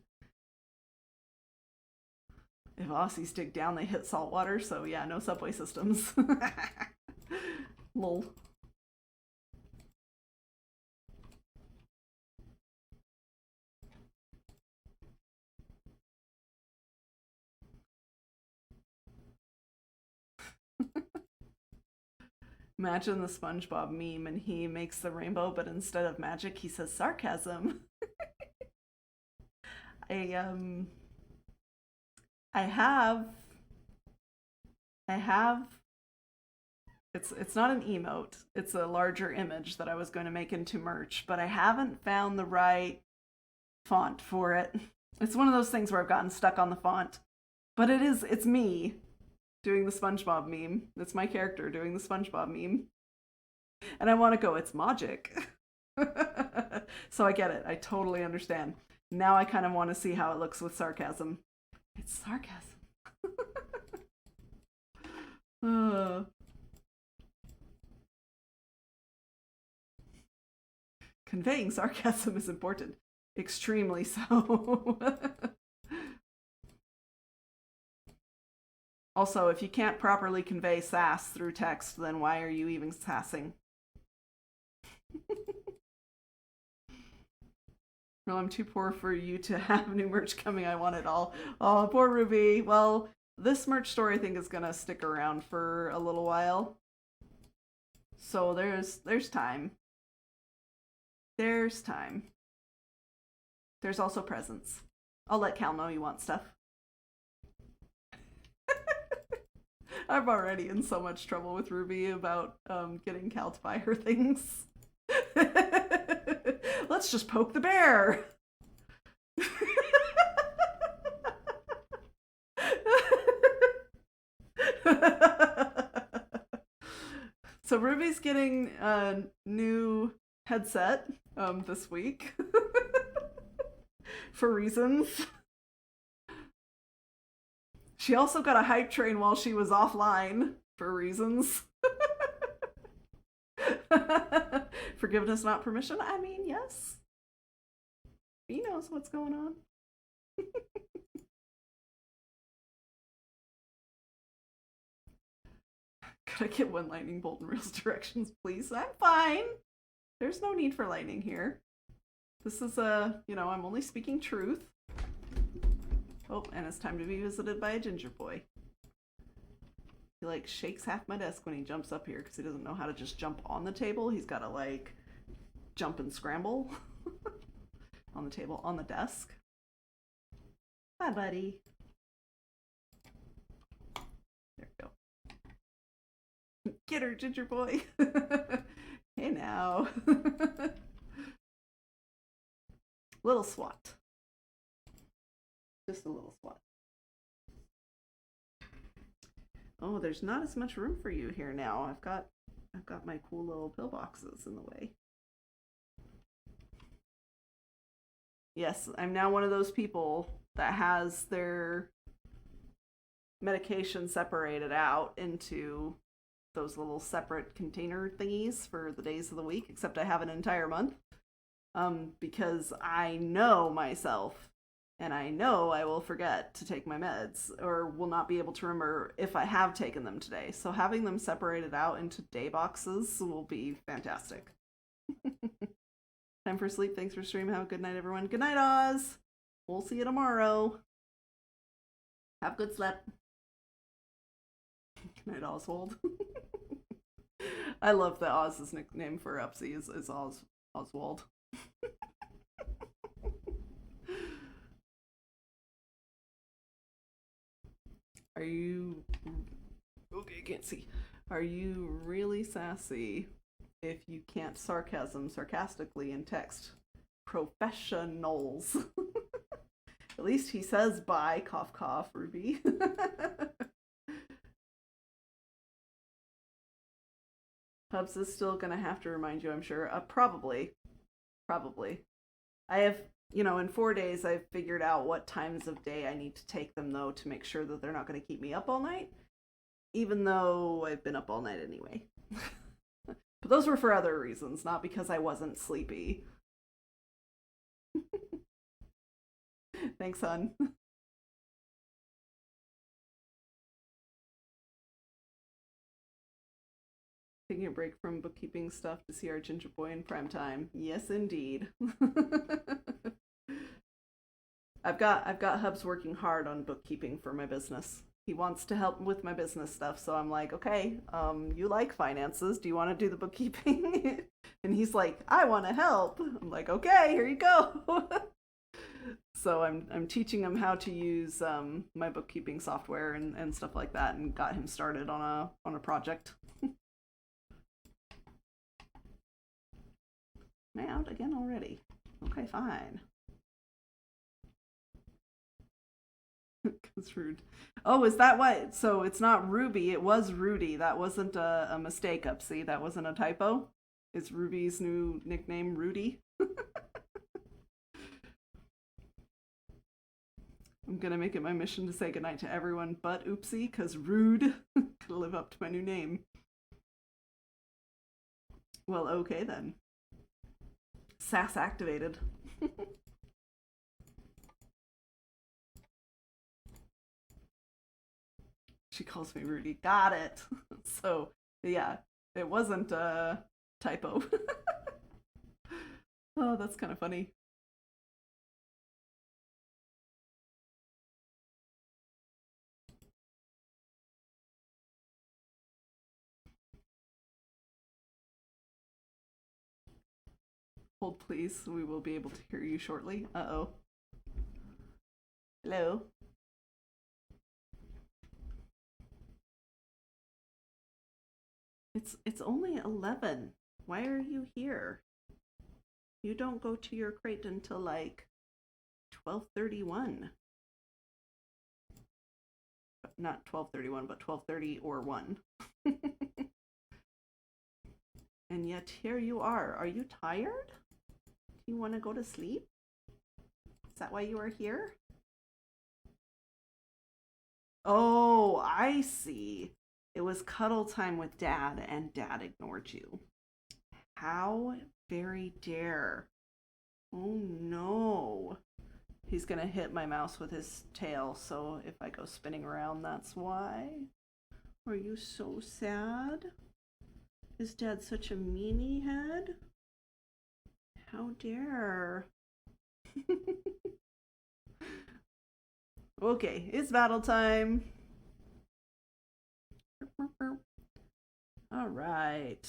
If Aussies dig down, they hit salt water, so yeah, no subway systems. Lol. Imagine the SpongeBob meme and he makes the rainbow, but instead of magic, he says sarcasm. I have it's not an emote, it's a larger image that I was going to make into merch, but I haven't found the right font for it. It's one of those things where I've gotten stuck on the font. But it's me doing the SpongeBob meme. It's my character doing the SpongeBob meme. And I want to go, it's magic. So I get it. I totally understand. Now I kind of want to see how it looks with sarcasm. It's sarcasm. Conveying sarcasm is important. Extremely so. Also, if you can't properly convey sass through text, then why are you even sassing? Well, I'm too poor for you to have new merch coming. I want it all. Oh, poor Ruby. Well, this merch store I think is gonna stick around for a little while. So there's time. There's time. There's also presents. I'll let Cal know you want stuff. I'm already in so much trouble with Ruby about getting Cal to buy her things. Let's just poke the bear. So Ruby's getting a new headset this week for reasons. She also got a hype train while she was offline for reasons. Forgiveness, not permission? I mean, yes. He knows what's going on. Could I get one lightning bolt in Reels directions, please? I'm fine. There's no need for lightning here. This is I'm only speaking truth. Oh, and it's time to be visited by a ginger boy. He like shakes half my desk when he jumps up here because he doesn't know how to just jump on the table. He's got to like jump and scramble on the table, on the desk. Hi, buddy. There we go. Get her, ginger boy. Hey now. Little swat. Just a little swat. Oh, there's not as much room for you here now. I've got my cool little pillboxes in the way. Yes, I'm now one of those people that has their medication separated out into those little separate container thingies for the days of the week, except I have an entire month. Because I know myself and I know I will forget to take my meds or will not be able to remember if I have taken them today. So having them separated out into day boxes will be fantastic. Time for sleep. Thanks for stream. Have a good night, everyone. Good night, Oz. We'll see you tomorrow. Have good sleep. Good night, Oswald. I love that Oz's nickname for Upsy is Oswald. Are you okay? I can't see. Are you really sassy if you can't sarcastically in text? Professionals. At least he says bye, cough cough, Ruby. Hubs is still gonna have to remind you, I'm sure. Probably. I have, in 4 days, I've figured out what times of day I need to take them, though, to make sure that they're not going to keep me up all night, even though I've been up all night anyway. But those were for other reasons, not because I wasn't sleepy. Thanks, hon. Taking a break from bookkeeping stuff to see our ginger boy in prime time. Yes, indeed. I've got Hubs working hard on bookkeeping for my business. He wants to help with my business stuff, so I'm like, okay, you like finances? Do you want to do the bookkeeping? And he's like, I want to help. I'm like, okay, here you go. So I'm teaching him how to use my bookkeeping software and stuff like that, and got him started on a project. Am I out again already? Okay, fine. It's rude. Oh, is that what? So it's not Ruby, it was Rudy. That wasn't a mistake, Upsy. That wasn't a typo. Is Ruby's new nickname Rudy? I'm gonna make it my mission to say goodnight to everyone but Oopsie, because rude could live up to my new name. Well, okay then. Sass activated. She calls me Rudy. Got it. So, yeah, it wasn't a typo. Oh, that's kind of funny. Hold, please. We will be able to hear you shortly. Uh-oh. Hello? It's only 11. Why are you here? You don't go to your crate until like 12:31. Not 12:31, but 12:30 or 1. And yet here you are. Are you tired? Do you want to go to sleep? Is that why you are here? Oh, I see. It was cuddle time with Dad, and Dad ignored you. How very dare. Oh no. He's gonna hit my mouse with his tail, so if I go spinning around, that's why. Are you so sad? Is Dad such a meanie head? How dare. Okay, it's battle time. All right,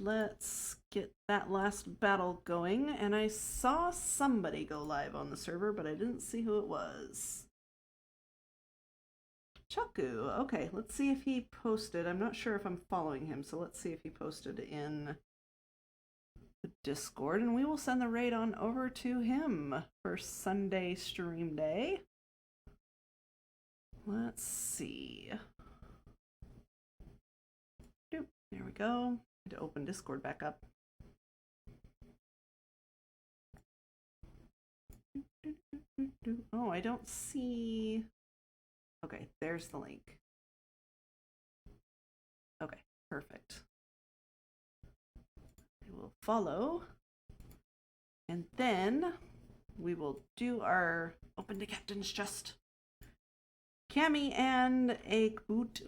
let's get that last battle going. And I saw somebody go live on the server, but I didn't see who it was. Chaku. Okay, let's see if he posted. I'm not sure if I'm following him, so let's see if he posted in the Discord, and we will send the raid on over to him for Sunday stream day. Let's see. There we go. Need to open Discord back up. Oh, I don't see. Okay, there's the link. Okay, perfect. I will follow. And then we will do our open to Captain's Chest. Cami and a boot.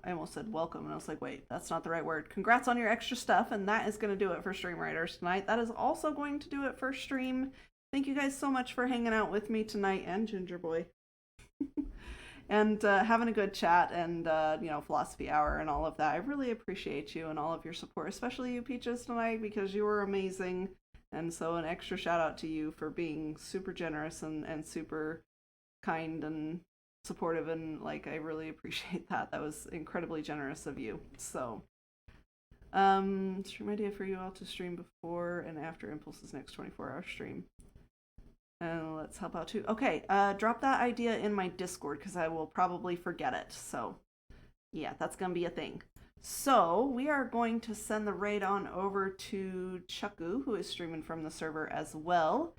I almost said welcome, and I was like, wait, that's not the right word. Congrats on your extra stuff, and that is going to do it for Stream Writers tonight. That is also going to do it for stream. Thank you guys so much for hanging out with me tonight, and Ginger Boy. And having a good chat and, philosophy hour and all of that. I really appreciate you and all of your support, especially you, Peaches, tonight, because you were amazing. And so an extra shout out to you for being super generous and super kind and supportive, and I really appreciate that. That was incredibly generous of you. So stream idea for you all to stream before and after Impulse's next 24-hour stream. And let's help out too. Okay, drop that idea in my Discord because I will probably forget it. So yeah, that's gonna be a thing. So we are going to send the raid on over to Chucku, who is streaming from the server as well.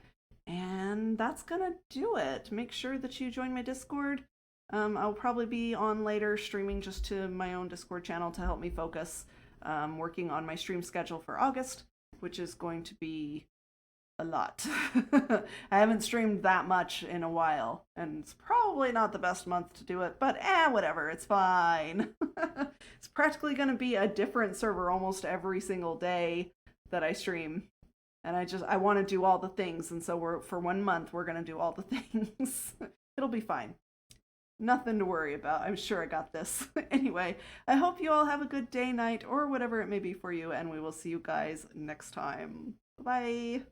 And that's gonna do it. Make sure that you join my Discord. I'll probably be on later streaming just to my own Discord channel to help me focus, working on my stream schedule for August, which is going to be a lot. I haven't streamed that much in a while, and it's probably not the best month to do it, but whatever, it's fine. It's practically going to be a different server almost every single day that I stream. And I want to do all the things, and so for 1 month, we're going to do all the things. It'll be fine. Nothing to worry about. I'm sure I got this. Anyway, I hope you all have a good day, night, or whatever it may be for you, and we will see you guys next time. Bye-bye.